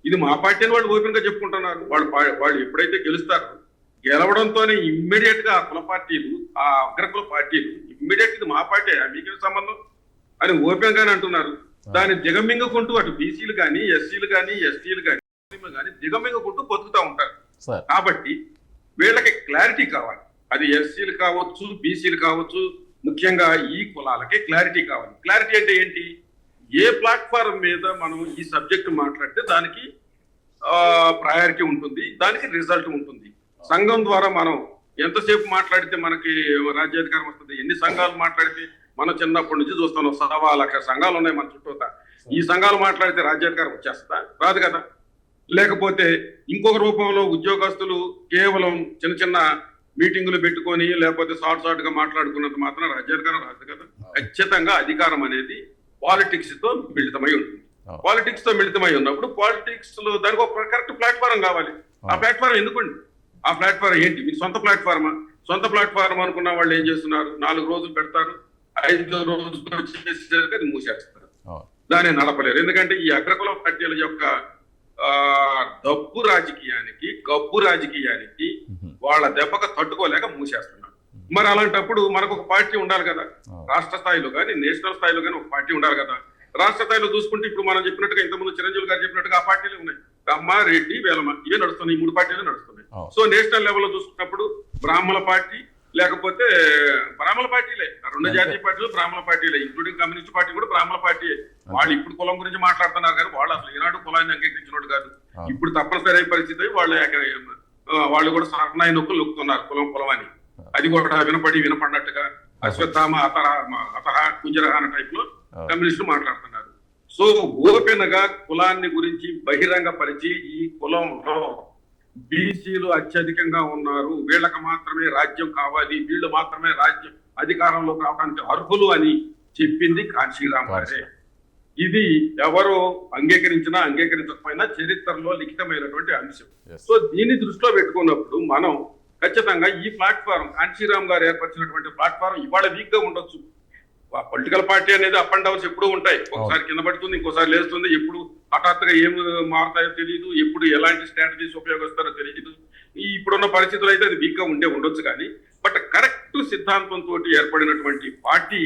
ఇది మా పార్టీ అని వాళ్ళు ఓపెన్ గా చెప్పుకుంటున్నారు. వాళ్ళు ఎప్పుడైతే గెలుస్తారు, గెలవడంతోనే ఇమ్మీడియట్ గా కుల పార్టీలు, ఆ అగ్రకుల పార్టీలు ఇమ్మీడియట్ ఇది మా పార్టీ, మీకేం సంబంధం అని ఓపెన్ గానే అంటున్నారు. దాన్ని దిగమింగుకుంటూ అటు బీసీలు కానీ ఎస్సీలు కానీ ఎస్టీలు కానీ దిగమింగుకుంటూ బతుకుతూ ఉంటారు. సార్ కాబట్టి వీళ్ళకి క్లారిటీ కావాలి. అది ఎస్సీలు కావచ్చు, బీసీలు కావచ్చు, ముఖ్యంగా ఈ కులాలకి క్లారిటీ కావాలి. క్లారిటీ అంటే ఏంటి? ఏ ప్లాట్ఫారం మీద మనం ఈ సబ్జెక్ట్ మాట్లాడితే దానికి ప్రయారిటీ ఉంటుంది, దానికి రిజల్ట్ ఉంటుంది. సంఘం ద్వారా మనం ఎంతసేపు మాట్లాడితే మనకి రాజ్యాధికారం వస్తుంది? ఎన్ని సంఘాలు మాట్లాడితే? మనం చిన్నప్పటి నుంచి చూస్తున్నాం, 1,00,000 సంఘాలు ఉన్నాయి మన చుట్టూతా. ఈ సంఘాలు మాట్లాడితే రాజ్యాధికారం వచ్చేస్తుందా? రాదు కదా. లేకపోతే ఇంకొక రూపంలో ఉద్యోగస్తులు కేవలం చిన్న చిన్న మీటింగులు పెట్టుకొని లేకపోతే షార్ట్ గా మాట్లాడుకున్నంత మాత్రం రాజ్యాధికారం రాదు కదా. ఖచ్చితంగా అధికారం అనేది పాలిటిక్స్ తో మిళితమై ఉంటుంది. పాలిటిక్స్ తో మిళితమై ఉన్నప్పుడు పాలిటిక్స్ లో దానికి ఒక కరెక్ట్ ప్లాట్ఫారం కావాలి. ఆ ప్లాట్ఫారం ఎందుకండి? ఆ ప్లాట్ఫారం ఏంటి? మీ సొంత ప్లాట్ఫార్మా? సొంత ప్లాట్ఫారం అనుకున్న వాళ్ళు ఏం చేస్తున్నారు? 4 రోజులు పెడతారు, 5వ రోజు చేసేసరికి అది మూసేస్తారు, దాన్ని నడపలేరు. ఎందుకంటే ఈ అగ్రకుల పార్టీల యొక్క గబ్బు రాజకీయానికి వాళ్ళ దెబ్బకు తట్టుకోలేక మూసేస్తున్నారు. మరి అలాంటప్పుడు మనకు ఒక పార్టీ ఉండాలి కదా. రాష్ట్ర స్థాయిలో కానీ నేషనల్ స్థాయిలో కానీ ఒక పార్టీ ఉండాలి కదా. రాష్ట్ర స్థాయిలో చూసుకుంటే ఇప్పుడు మనం చెప్పినట్టుగా ఇంతకుముందు చిరంజీవి గారు చెప్పినట్టుగా ఆ పార్టీలే ఉన్నాయి. కమ్మ, రెడ్డి, వేలమ్మ, ఇవే నడుస్తున్నాయి. ఈ 3 పార్టీలే నడుస్తున్నాయి. సో నేషనల్ లెవెల్లో చూసుకున్నప్పుడు బ్రాహ్మణ పార్టీ, లేకపోతే బ్రాహ్మణ పార్టీలే, 2 జాతీయ పార్టీలు బ్రాహ్మణ పార్టీలే, ఇంక్లూడింగ్ కమ్యూనిస్ట్ పార్టీ కూడా బ్రాహ్మణ పార్టీ. వాళ్ళు ఇప్పుడు కులం గురించి మాట్లాడుతున్నారు కానీ వాళ్ళు అసలు ఈనాడు కులాన్ని అంగీకరించినోడు కాదు. ఇప్పుడు తప్పనిసరి అయ్యే పరిస్థితి వాళ్ళు కూడా సహనాయి నొక్కులు నొక్కుతున్నారు కులం అని. అది కూడా వినపడినట్టుగా అశ్వత్థామ అతహ కుంజరహ అనే టైప్ లో కమ్యూనిస్టులు మాట్లాడుతున్నారు. సో ఓపెన్ గా కులాన్ని గురించి బహిరంగ పరిచి ఈ కులంలో బీసీలు అత్యధికంగా ఉన్నారు, వీళ్ళకి మాత్రమే రాజ్యం కావాలి, వీళ్ళు మాత్రమే రాజ్యం అధికారంలోకి రావడానికి అర్హులు అని చెప్పింది కాంశీరామ్ గారే. ఇది ఎవరు అంగీకరించినా అంగీకరించకపోయినా చరిత్రలో లిఖితమైనటువంటి అంశం. సో దీన్ని దృష్టిలో పెట్టుకున్నప్పుడు మనం ఖచ్చితంగా ఈ ప్లాట్ఫారం కాంశీరామ్ గారు ఏర్పరిచినటువంటి ప్లాట్ఫారం ఇవాళ వీక్ గా ఉండొచ్చు. పొలిటికల్ పార్టీ అనేది అప్ అండ్ డౌన్స్ ఎప్పుడూ ఉంటాయి. ఒకసారి కింద పడుతుంది, ఇంకోసారి లేస్తుంది. ఎప్పుడు హఠాత్తుగా ఏం మారుతాయో తెలియదు, ఎప్పుడు ఎలాంటి స్ట్రాటజీస్ ఉపయోగిస్తారో తెలియదు. ఇప్పుడున్న పరిస్థితులు అయితే అది వీక్ గా ఉండొచ్చు. కానీ బట్ కరెక్ట్ సిద్ధాంతంతో ఏర్పడినటువంటి పార్టీ,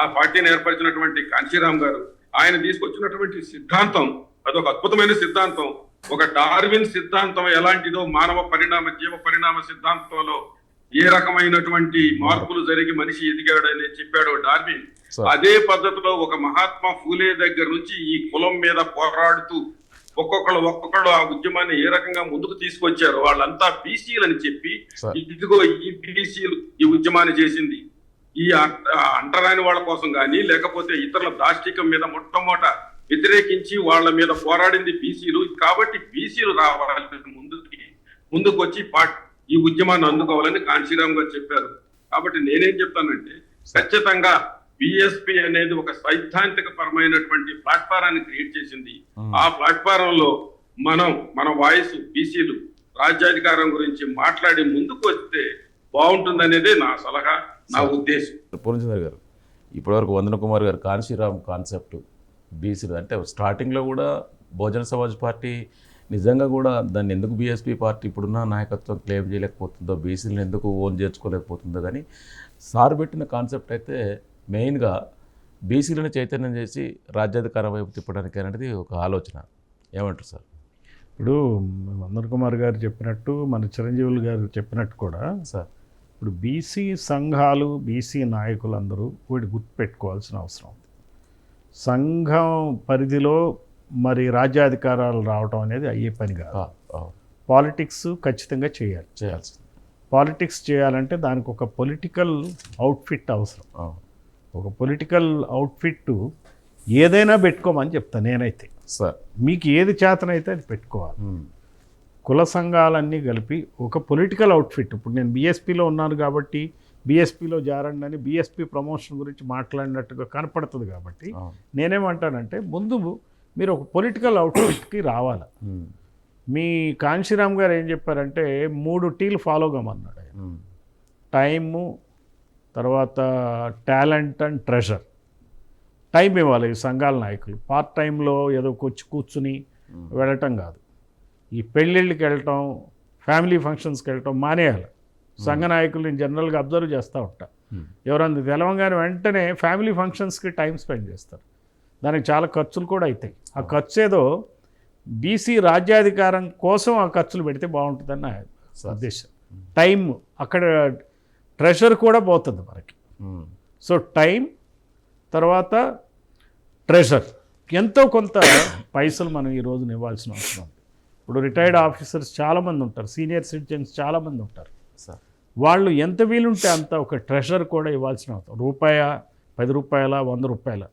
ఆ పార్టీని ఏర్పరిచినటువంటి కాంశీరామ్ గారు, ఆయన తీసుకొచ్చినటువంటి సిద్ధాంతం అదొక అద్భుతమైన సిద్ధాంతం. ఒక డార్విన్ సిద్ధాంతం ఎలాంటిదో మానవ జీవ పరిణామ సిద్ధాంతంలో ఏ రకమైనటువంటి మార్పులు జరిగి మనిషి ఎదిగాడని చెప్పాడో డార్విన్, అదే పద్ధతిలో ఒక మహాత్మా ఫూలే దగ్గర నుంచి ఈ కులం మీద పోరాడుతూ ఒక్కొక్కళ్ళు ఆ ఉద్యమాన్ని ఏ రకంగా ముందుకు తీసుకొచ్చారో, వాళ్ళంతా బీసీలని చెప్పి ఇదిగో ఈ బీసీలు ఈ ఉద్యమాన్ని చేసింది, ఈ అంటరాని వాళ్ళ కోసం కానీ లేకపోతే ఇతరుల దాష్టికం మీద మొట్టమొదట వ్యతిరేకించి వాళ్ళ మీద పోరాడింది బీసీలు. కాబట్టి బీసీలు రావాలి ముందుకు వచ్చి ఈ ఉద్యమాన్ని అందుకోవాలని కాంశీరామ్ గారు చెప్పారు. కాబట్టి నేనేం చెప్తానంటే ఖచ్చితంగా బిఎస్పీ అనేది ఒక సైద్ధాంతిక పరమైనటువంటి ప్లాట్ఫారాన్ని క్రియేట్ చేసింది. ఆ ప్లాట్ఫారం లో మన వాయిస్ బీసీలు రాజ్యాధికారం గురించి మాట్లాడి ముందుకు వస్తే బాగుంటుందనేదే నా సలహా, నా ఉద్దేశం. పూర్ణచంద్ర గారు, ఇప్పటివరకు వందన కుమార్ గారు కాంశీరామ్ కాన్సెప్ట్ బీసీలు అంటే స్టార్టింగ్లో కూడా బహుజన సమాజ్ పార్టీ నిజంగా కూడా దాన్ని ఎందుకు బీఎస్పీ పార్టీ ఇప్పుడున్న నాయకత్వం క్లెయిమ్ చేయలేకపోతుందో, బీసీలను ఎందుకు ఓన్ చేర్చుకోలేకపోతుందో, కానీ సార్ పెట్టిన కాన్సెప్ట్ అయితే మెయిన్గా బీసీలను చైతన్యం చేసి రాజ్యాధికారం వైపు తిప్పడానికి అనేది ఒక ఆలోచన. ఏమంటారు సార్? ఇప్పుడు వందన కుమార్ గారు చెప్పినట్టు, మన చిరంజీవులు గారు చెప్పినట్టు కూడా సార్, ఇప్పుడు బీసీ సంఘాలు, బీసీ నాయకులందరూ వీటి గుర్తుపెట్టుకోవాల్సిన అవసరం ఉంది. సంఘం పరిధిలో మరి రాజ్యాధికారాలు రావటం అనేది అయ్యే పని కాదు. పాలిటిక్స్ ఖచ్చితంగా చేయాల్సి. పాలిటిక్స్ చేయాలంటే దానికి ఒక పొలిటికల్ అవుట్ఫిట్ అవసరం. ఒక పొలిటికల్ అవుట్ఫిట్ ఏదైనా పెట్టుకోమని చెప్తాను నేనైతే. సార్, మీకు ఏది చేతనైతే అది పెట్టుకోవాలి. కుల సంఘాలన్నీ కలిపి ఒక పొలిటికల్ అవుట్ఫిట్. ఇప్పుడు నేను బీఎస్పీలో ఉన్నాను కాబట్టి బీఎస్పీలో జారండి అని బీఎస్పీ ప్రమోషన్ గురించి మాట్లాడినట్టుగా కనపడుతుంది. కాబట్టి నేనేమంటానంటే ముందు మీరు ఒక పొలిటికల్ అవుట్ఫిట్కి రావాలి. మీ కాంశీరామ్ గారు ఏం చెప్పారంటే 3 T's ఫాలో కమ్మన్నాడు ఆయన. టైము, తర్వాత టాలెంట్ అండ్ ట్రెజర్. టైం ఇవ్వాలి ఈ సంఘాల నాయకులు. పార్ట్ టైంలో ఏదో కూర్చుని వెళ్ళటం కాదు. ఈ పెళ్ళిళ్ళకి వెళ్ళటం, ఫ్యామిలీ ఫంక్షన్స్కి వెళ్ళటం మానేయాలి. సంఘ నాయకులు నేను జనరల్గా అబ్జర్వ్ చేస్తూ ఉంటా. ఎవరన్నా తెలవంగానే వెంటనే ఫ్యామిలీ ఫంక్షన్స్కి టైం స్పెండ్ చేస్తారు. దానికి చాలా ఖర్చులు కూడా అవుతాయి. ఆ ఖర్చు ఏదో బీసీ రాజ్యాధికారం కోసం ఆ ఖర్చులు పెడితే బాగుంటుందని నా ఉద్దేశం. టైం అక్కడ ట్రెషర్ కూడా పోతుంది మనకి. సో టైం తర్వాత ట్రెషర్ ఎంతో కొంత పైసలు మనం ఈ రోజున ఇవ్వాల్సిన అవసరం ఉంది. ఇప్పుడు రిటైర్డ్ ఆఫీసర్స్ చాలామంది ఉంటారు, సీనియర్ సిటిజన్స్ చాలామంది ఉంటారు. వాళ్ళు ఎంత వీలుంటే అంత ఒక ట్రెషర్ కూడా ఇవ్వాల్సిన అవసరం. రూపాయ, 10 రూపాయల, 100 రూపాయల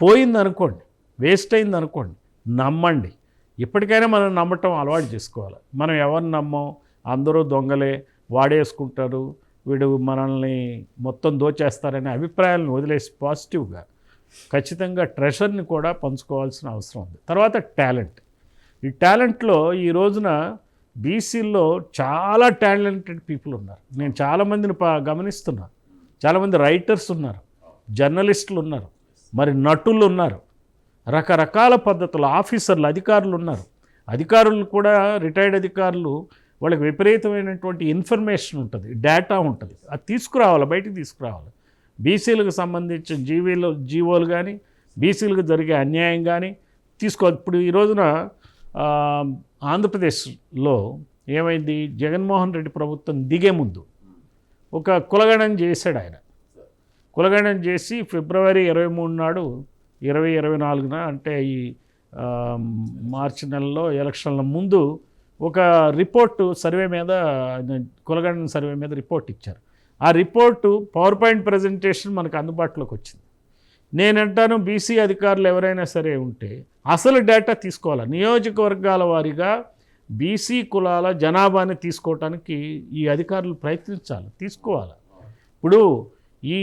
పోయిందనుకోండి, వేస్ట్ అయిందనుకోండి, నమ్మండి. ఇప్పటికైనా మనం నమ్మటం అలవాటు చేసుకోవాలి. మనం ఎవరిని నమ్మం, అందరూ దొంగలే, వాడేసుకుంటారు, వీడు మనల్ని మొత్తం దోచేస్తారనే అభిప్రాయాలను వదిలేసి పాజిటివ్గా ఖచ్చితంగా ట్రెషర్ని కూడా పంచుకోవాల్సిన అవసరం ఉంది. తర్వాత టాలెంట్. ఈ టాలెంట్లో ఈ రోజున బీసీల్లో చాలా టాలెంటెడ్ పీపుల్ ఉన్నారు. నేను చాలామందిని గమనిస్తున్నాను. చాలామంది రైటర్స్ ఉన్నారు, జర్నలిస్టులు ఉన్నారు, మరి నటులు ఉన్నారు, రకరకాల పద్ధతులు ఆఫీసర్లు, అధికారులు ఉన్నారు. అధికారులు కూడా రిటైర్డ్ అధికారులు, వాళ్ళకి విపరీతమైనటువంటి ఇన్ఫర్మేషన్ ఉంటుంది, డేటా ఉంటుంది. అది తీసుకురావాలి, బయటికి తీసుకురావాలి. బీసీలకు సంబంధించిన జీవోలు కానీ, బీసీలకు జరిగే అన్యాయం కానీ తీసుకోవాలి. ఇప్పుడు ఈ రోజున ఆంధ్రప్రదేశ్లో ఏమైంది, జగన్మోహన్ రెడ్డి ప్రభుత్వం దిగే ముందు ఒక కులగణన చేశాడు ఆయన. కులగణన చేసి ఫిబ్రవరి 23 నాడు 2024 అంటే ఈ మార్చి నెలలో ఎలక్షన్ల ముందు ఒక రిపోర్టు సర్వే మీద, కులగణన సర్వే మీద రిపోర్ట్ ఇచ్చారు. ఆ రిపోర్టు పవర్ పాయింట్ ప్రజెంటేషన్ మనకు అందుబాటులోకి వచ్చింది. నేనంటాను బీసీ అధికారులు ఎవరైనా సరే ఉంటే అసలు డేటా తీసుకోవాలి. నియోజకవర్గాల వారీగా బీసీ కులాల జనాభాని తీసుకోవటానికి ఈ అధికారులు ప్రయత్నించాలి, తీసుకోవాలి. ఇప్పుడు ఈ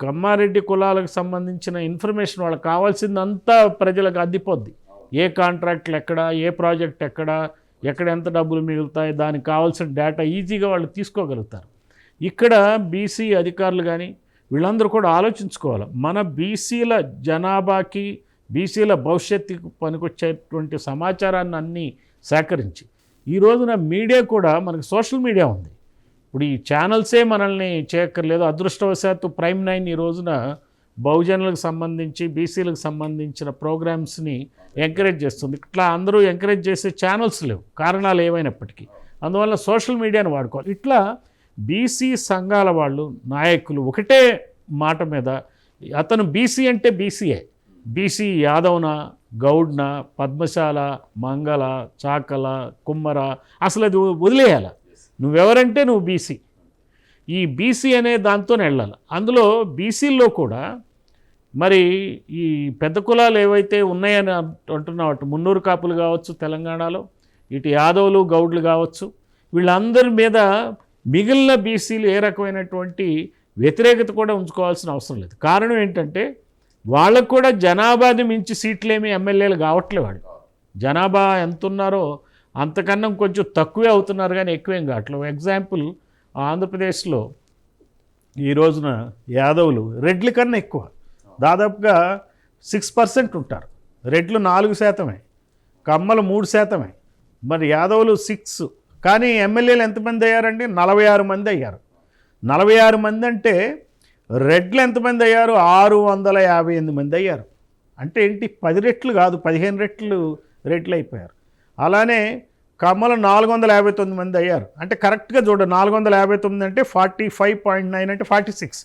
కమ్మారెడ్డి కులాలకు సంబంధించిన ఇన్ఫర్మేషన్ వాళ్ళకి కావాల్సిందంతా ప్రజలకు అందిపోద్ది. ఏ కాంట్రాక్ట్లు ఎక్కడ, ఏ ప్రాజెక్ట్ ఎక్కడ ఎంత డబ్బులు మిగులుతాయి, దానికి కావాల్సిన డేటా ఈజీగా వాళ్ళు తీసుకోగలుగుతారు. ఇక్కడ బీసీ అధికారులు కానీ వీళ్ళందరూ కూడా ఆలోచించుకోవాలి. మన బీసీల జనాభాకి, బీసీల భవిష్యత్తుకు పనికొచ్చేటువంటి సమాచారాన్ని అన్నీ సేకరించి, ఈ రోజున మీడియా కూడా మనకి సోషల్ మీడియా ఉంది. ఇప్పుడు ఈ ఛానల్సే మనల్ని చేయక్కర్లేదు. అదృష్టవశాత్తు ప్రైమ్ 9 ఈ రోజున బహుజనులకు సంబంధించి, బీసీలకు సంబంధించిన ప్రోగ్రామ్స్ని ఎంకరేజ్ చేస్తుంది. ఇట్లా అందరూ ఎంకరేజ్ చేసే ఛానల్స్ లేవు, కారణాలు ఏమైనప్పటికీ. అందువల్ల సోషల్ మీడియాను వాడుకోవాలి. ఇట్లా బీసీ సంఘాల వాళ్ళు, నాయకులు ఒకటే మాట మీద, అతను బీసీ అంటే బీసీయే, బీసీ యాదవ్న, గౌడ్న, పద్మశాల, మంగళ, చాకల, కుమ్మర, అసలు అది వదిలేయాల. నువ్వెవరంటే నువ్వు బీసీ. ఈ బీసీ అనే దాంతోనే వెళ్ళాలి. అందులో బీసీల్లో కూడా మరి ఈ పెద్ద కులాలు ఏవైతే ఉన్నాయని అంటున్నావు, అటు మున్నూరు కాపులు కావచ్చు తెలంగాణలో, ఇటు యాదవులు, గౌడ్లు కావచ్చు, వీళ్ళందరి మీద మిగిలిన బీసీలు ఏ రకమైనటువంటి వ్యతిరేకత కూడా ఉంచుకోవాల్సిన అవసరం లేదు. కారణం ఏంటంటే వాళ్ళకు కూడా జనాభాని మించి సీట్లేమి ఎమ్మెల్యేలు కావట్లే. వాళ్ళు జనాభా ఎంత ఉన్నారో అంతకన్నా కొంచెం తక్కువే అవుతున్నారు, కానీ ఎక్కువేం కావట్లేదు. ఎగ్జాంపుల్, ఆంధ్రప్రదేశ్లో ఈ రోజున యాదవులు రెడ్ల కన్నా ఎక్కువ, దాదాపుగా 6% ఉంటారు. రెడ్లు 4%, కమ్మలు 3%, మరి యాదవులు 6. కానీ ఎమ్మెల్యేలు ఎంతమంది అయ్యారండి? 46 మంది అయ్యారు. 46 మంది అంటే రెడ్లు ఎంతమంది అయ్యారు? 658 మంది అయ్యారు. అంటే ఏంటి, 10 రెట్లు కాదు, 15 రెట్లు అయిపోయారు. అలానే కమ్మలు 459 మంది అయ్యారు. అంటే కరెక్ట్గా చూడండి, 459 అంటే 45.9 అంటే 46.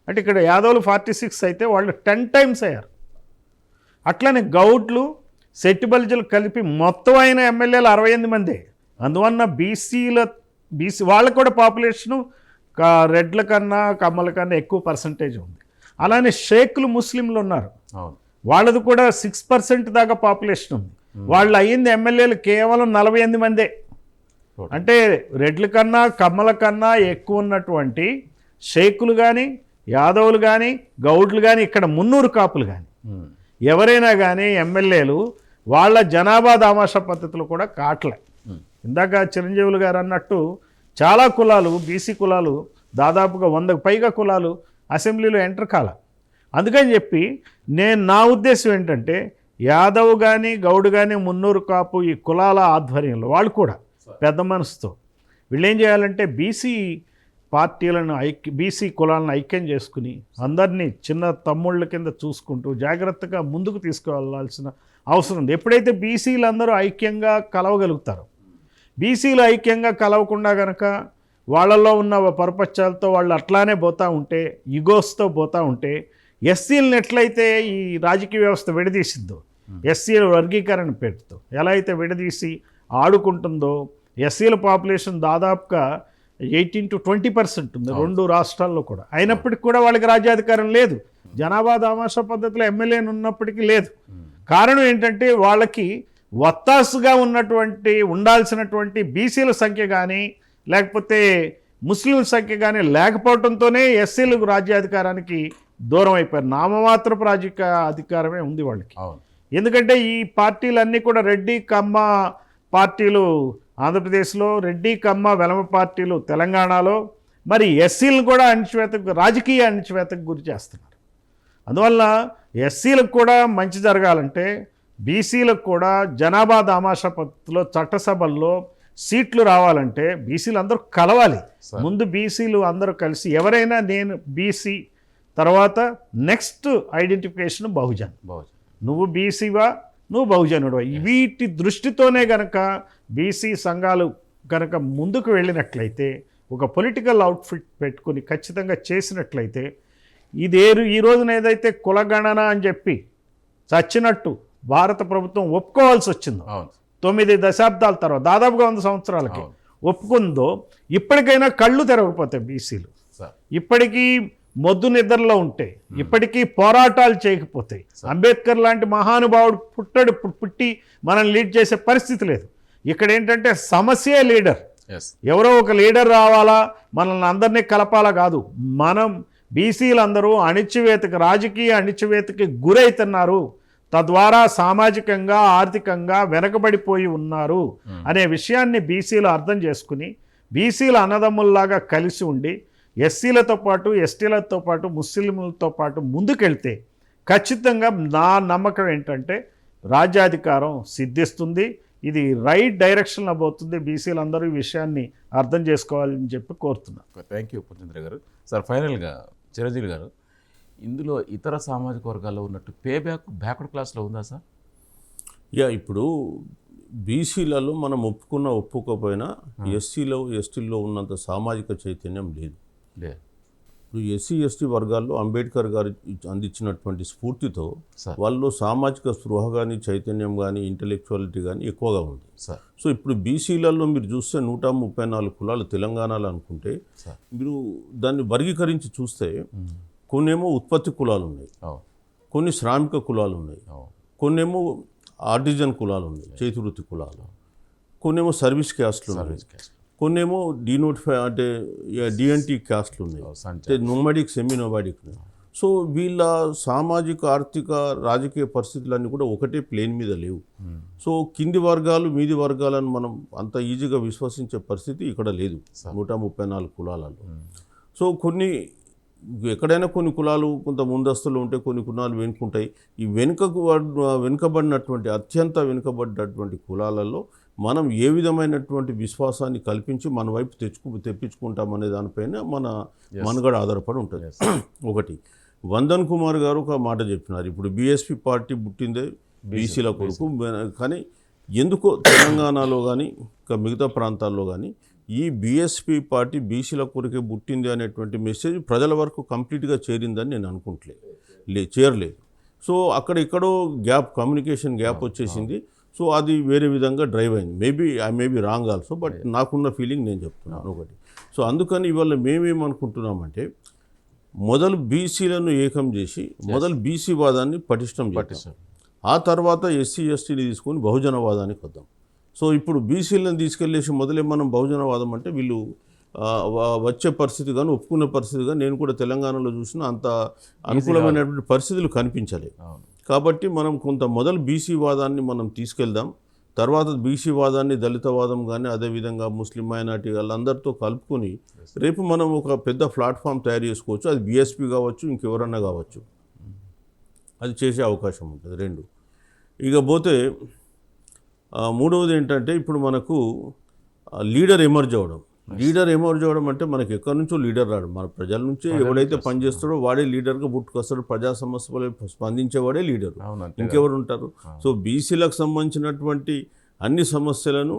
అంటే ఇక్కడ యాదవులు 46 అయితే వాళ్ళు 10 టైమ్స్ అయ్యారు. అట్లనే గౌడ్లు, సెట్టిబల్జీలు కలిపి మొత్తం అయిన ఎమ్మెల్యేలు 68 మందే. అందువల్ల బీసీ వాళ్ళకు కూడా పాపులేషను రెడ్ల కన్నా కమ్మల కన్నా ఎక్కువ పర్సంటేజ్ ఉంది. అలానే షేకులు, ముస్లింలు ఉన్నారు, వాళ్ళది కూడా 6% దాకా పాపులేషన్ ఉంది. వాళ్ళు అయ్యింది ఎమ్మెల్యేలు కేవలం 48 మందే. అంటే రెడ్ల కన్నా కమ్మల కన్నా ఎక్కువ ఉన్నటువంటి షేకులు కానీ, యాదవులు కానీ, గౌడ్లు కానీ, ఇక్కడ మున్నూరు కాపులు కానీ ఎవరైనా కానీ ఎమ్మెల్యేలు వాళ్ళ జనాభా దామాషా పద్ధతులు కూడా కాట్లే. ఇందాక చిరంజీవులు గారు అన్నట్టు చాలా కులాలు, బీసీ కులాలు దాదాపుగా 100కు పైగా కులాలు అసెంబ్లీలో ఎంటర్ కాల. అందుకని చెప్పి నా ఉద్దేశం ఏంటంటే, యాదవ్ కానీ, గౌడ్ కానీ, మున్నూరు కాపు ఈ కులాల ఆధ్వర్యంలో వాళ్ళు కూడా పెద్ద మనసుతో వీళ్ళు ఏం చేయాలంటే, బీసీ పార్టీలను బీసీ కులాలను ఐక్యం చేసుకుని అందరినీ చిన్న తమ్ముళ్ళ కింద చూసుకుంటూ జాగ్రత్తగా ముందుకు తీసుకువెళ్ళాల్సిన అవసరం ఉంది. ఎప్పుడైతే బీసీలు అందరూ ఐక్యంగా కలవగలుగుతారో, బీసీలు ఐక్యంగా కలవకుండా కనుక వాళ్ళల్లో ఉన్న పరపక్షాలతో వాళ్ళు అట్లానే పోతూ ఉంటే, ఇగోస్తో పోతూ ఉంటే, ఎస్సీలను ఎట్లయితే ఈ రాజకీయ వ్యవస్థ విడదీసిందో, ఎస్సీల వర్గీకరణ పేరుతో ఎలా అయితే విడదీసి ఆడుకుంటుందో, ఎస్సీల పాపులేషన్ దాదాపుగా 18 to 20% ఉంది రెండు రాష్ట్రాల్లో కూడా. అయినప్పటికీ కూడా వాళ్ళకి రాజ్యాధికారం లేదు. జనాభా దామాషా పద్ధతిలో ఎమ్మెల్యేని ఉన్నప్పటికీ లేదు. కారణం ఏంటంటే వాళ్ళకి వత్తాసుగా ఉండాల్సినటువంటి బీసీల సంఖ్య కానీ లేకపోతే ముస్లింల సంఖ్య కానీ లేకపోవడంతోనే ఎస్సీలు రాజ్యాధికారానికి దూరం అయిపోయారు. నామమాత్రపు రాజకీయ అధికారమే ఉంది వాళ్ళకి. ఎందుకంటే ఈ పార్టీలన్నీ కూడా రెడ్డి కమ్మ పార్టీలు ఆంధ్రప్రదేశ్లో, రెడ్డి కమ్మ వెలమ పార్టీలు తెలంగాణలో, మరి ఎస్సీలను కూడా రాజకీయ అణచివేతకు గురి చేస్తున్నారు. అందువల్ల ఎస్సీలకు కూడా మంచి జరగాలంటే, బీసీలకు కూడా జనాభా దామాషా పద్ధతిలో చట్టసభల్లో సీట్లు రావాలంటే బీసీలు అందరూ కలవాలి. ముందు బీసీలు అందరూ కలిసి ఎవరైనా నేను బీసీ, తర్వాత నెక్స్ట్ ఐడెంటిఫికేషన్ బహుజన్. నువ్వు బీసీవా, నువ్వు బహుజనుడు. వీటి దృష్టితోనే గనక బీసీ సంఘాలు కనుక ముందుకు వెళ్ళినట్లయితే, ఒక పొలిటికల్ అవుట్ఫిట్ పెట్టుకుని ఖచ్చితంగా చేసినట్లయితే, ఈ రోజున ఏదైతే కులగణన అని చెప్పి చచ్చినట్టు భారత ప్రభుత్వం ఒప్పుకోవాల్సి వచ్చిందో 9 దశాబ్దాల తర్వాత, దాదాపుగా 100 సంవత్సరాలకి ఒప్పుకుందో, ఇప్పటికైనా కళ్ళు తెరవకపోతాయి బీసీలు. ఇప్పటికీ మొద్దు నిద్రలో ఉంటే, ఇప్పటికీ పోరాటాలు చేయకపోతే, అంబేద్కర్ లాంటి మహానుభావుడు పుట్టి మనం లీడ్ చేసే పరిస్థితి లేదు. ఇక్కడ ఏంటంటే సమస్యే లీడర్. ఎవరో ఒక లీడర్ రావాలా, మనల్ని అందరినీ కలపాలా కాదు. మనం బీసీలందరూ రాజకీయ అణిచివేతకి గురవుతున్నారు, తద్వారా సామాజికంగా ఆర్థికంగా వెనకబడిపోయి ఉన్నారు అనే విషయాన్ని బీసీలు అర్థం చేసుకుని, బీసీల అన్నదమ్ముల్లాగా కలిసి ఉండి ఎస్సీలతో పాటు, ఎస్టీలతో పాటు, ముస్లింలతో పాటు ముందుకెళ్తే ఖచ్చితంగా నా నమ్మకం ఏంటంటే రాజ్యాధికారం సిద్ధిస్తుంది. ఇది రైట్ డైరెక్షన్లో పోతుంది. బీసీలు అందరూ ఈ విషయాన్ని అర్థం చేసుకోవాలని చెప్పి కోరుతున్నాను. థ్యాంక్ యూ పూర్ణచంద్ర గారు. సార్, ఫైనల్గా చిరంజీవి గారు, ఇందులో ఇతర సామాజిక వర్గాల్లో ఉన్నట్టు పే బ్యాక్వర్డ్ క్లాస్లో ఉందా సార్? ఇప్పుడు బీసీలలో మనం ఒప్పుకోకపోయినా ఎస్సీలో ఎస్టీల్లో ఉన్నంత సామాజిక చైతన్యం లేదు. ఇప్పుడు ఎస్సీ ఎస్టీ వర్గాల్లో అంబేద్కర్ గారు అందించినటువంటి స్ఫూర్తితో వాళ్ళలో సామాజిక స్పృహ కానీ, చైతన్యం కానీ, ఇంటలెక్చువాలిటీ కానీ ఎక్కువగా ఉంది. సో ఇప్పుడు బీసీలలో మీరు చూస్తే 134 కులాలు తెలంగాణలో అనుకుంటే, మీరు దాన్ని వర్గీకరించి చూస్తే కొన్నేమో ఉత్పత్తి కులాలు ఉన్నాయి, కొన్ని శ్రామిక కులాలు ఉన్నాయి, కొన్నేమో ఆర్టిజన్ కులాలు ఉన్నాయి, చేతివృత్తి కులాలు, కొన్నేమో సర్వీస్ క్యాస్ట్లు ఉన్నాయి, కొన్నేమో డీనోటిఫై అంటే డిఎన్టీ క్యాస్ట్లు ఉన్నాయి, నోమాడిక్, సెమీ నోమాడిక్. సో వీళ్ళ సామాజిక, ఆర్థిక, రాజకీయ పరిస్థితులన్నీ కూడా ఒకటే ప్లేన్ మీద లేవు. సో కింది వర్గాలు, మీది వర్గాలను మనం అంత ఈజీగా విశ్వసించే పరిస్థితి ఇక్కడ లేదు 134 కులాలలో. సో ఎక్కడైనా కొన్ని కులాలు కొంత ముందస్తులు ఉంటే, కొన్ని కులాలు వెనుకుంటాయి. ఈ వెనుకబడినటువంటి, అత్యంత వెనుకబడినటువంటి కులాలలో మనం ఏ విధమైనటువంటి విశ్వాసాన్ని కల్పించి మన వైపు తెప్పించుకుంటామనే దానిపైన మన మనుగడ ఆధారపడి ఉంటుంది. ఒకటి, వందన్ కుమార్ గారు ఒక మాట చెప్పినారు. ఇప్పుడు బీఎస్పీ పార్టీ పుట్టిందే బీసీల కొరకు, కానీ ఎందుకో తెలంగాణలో కానీ ఇంకా మిగతా ప్రాంతాల్లో కానీ ఈ బీఎస్పీ పార్టీ బీసీల కొరకే పుట్టింది అనేటువంటి మెసేజ్ ప్రజల వరకు కంప్లీట్గా చేరిందని నేను చేరలేదు. సో అక్కడ ఇక్కడో కమ్యూనికేషన్ గ్యాప్ వచ్చేసింది. సో అది వేరే విధంగా డ్రైవ్ అయింది. I may be wrong also, but నాకున్న ఫీలింగ్ నేను చెప్తున్నాను ఒకటి. సో అందుకని ఇవాళ మేమేమనుకుంటున్నామంటే, మొదలు బీసీలను ఏకం చేసి మొదలు బీసీ వాదాన్ని పటిష్టం చేస్తాం, ఆ తర్వాత ఎస్సీ ఎస్టీని తీసుకొని బహుజనవాదానికి వద్దాం. సో ఇప్పుడు బీసీలను తీసుకెళ్ళేసి మొదలే మనం బహుజనవాదం అంటే వీళ్ళు వచ్చే పరిస్థితి కానీ, ఒప్పుకునే పరిస్థితి కానీ నేను కూడా తెలంగాణలో చూసిన అంత అనుకూలమైనటువంటి పరిస్థితులు కనిపించలేదు. కాబట్టి మనం కొంత మొదలు బీసీ వాదాన్ని మనం తీసుకెళ్దాం, తర్వాత బీసీ వాదాన్ని దళితవాదం కానీ, అదేవిధంగా ముస్లిం మైనార్టీ వాళ్ళందరితో కలుపుకొని రేపు మనం ఒక పెద్ద ప్లాట్ఫామ్ తయారు చేసుకోవచ్చు. అది బీఎస్పీ కావచ్చు, ఇంకెవరన్నా కావచ్చు, అది చేసే అవకాశం ఉంటుంది. 2 ఇకపోతే మూడవది ఏంటంటే, ఇప్పుడు మనకు లీడర్ ఎమర్జ్ అవ్వడం. లీడర్ ఎమర్జ్ అవ్వడం అంటే మనకి ఎక్కడి నుంచో లీడర్ రాడు, మన ప్రజల నుంచి ఎవడైతే పనిచేస్తాడో వాడే లీడర్గా పుట్టుకొస్తాడు. ప్రజా సమస్యలపై స్పందించేవాడే లీడర్, ఇంకెవరు ఉంటారు? సో బీసీలకు సంబంధించినటువంటి అన్ని సమస్యలను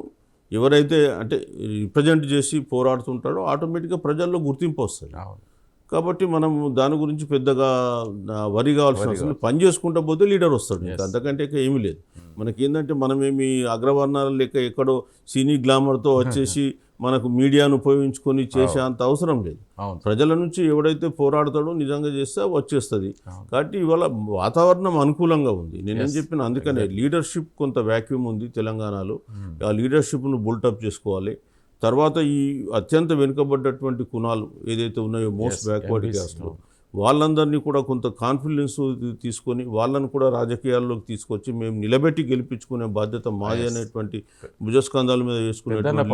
ఎవరైతే అంటే రిప్రజెంట్ చేసి పోరాడుతుంటాడో ఆటోమేటిక్గా ప్రజల్లో గుర్తింపు వస్తుంది. కాబట్టి మనం దాని గురించి పెద్దగా వరి కావాల్సిన అవసరం, పని చేసుకుంటూ పోతే లీడర్ వస్తాడు. ఇంకా అంతకంటే ఏమీ లేదు. మనకి ఏంటంటే మనమేమి అగ్రవర్ణాల లెక్క ఎక్కడో సినీ గ్లామర్తో వచ్చేసి మనకు మీడియాను ఉపయోగించుకొని చేసే అంత అవసరం లేదు. ప్రజల నుంచి ఎవడైతే పోరాడతాడో నిజంగా చేస్తే వచ్చేస్తుంది. కాబట్టి ఇవాళ వాతావరణం అనుకూలంగా ఉంది. నేనేం చెప్పిన అందుకనే లీడర్షిప్ కొంత వ్యాక్యూమ్ ఉంది తెలంగాణలో. ఆ లీడర్షిప్ను బుల్టప్ చేసుకోవాలి. తర్వాత ఈ అత్యంత వెనుకబడ్డటువంటి కులాలు ఏదైతే ఉన్నాయో మోస్ట్ బ్యాక్వర్డ్ క్యాస్ట్లో వాళ్ళందరినీ కూడా కొంత కాన్ఫిడెన్స్ తీసుకొని వాళ్ళని కూడా రాజకీయాల్లోకి తీసుకొచ్చి మేము నిలబెట్టి గెలిపించుకునే బాధ్యత మాది అనేటువంటి భుజస్కంధాల మీద వేసుకునేటువంటి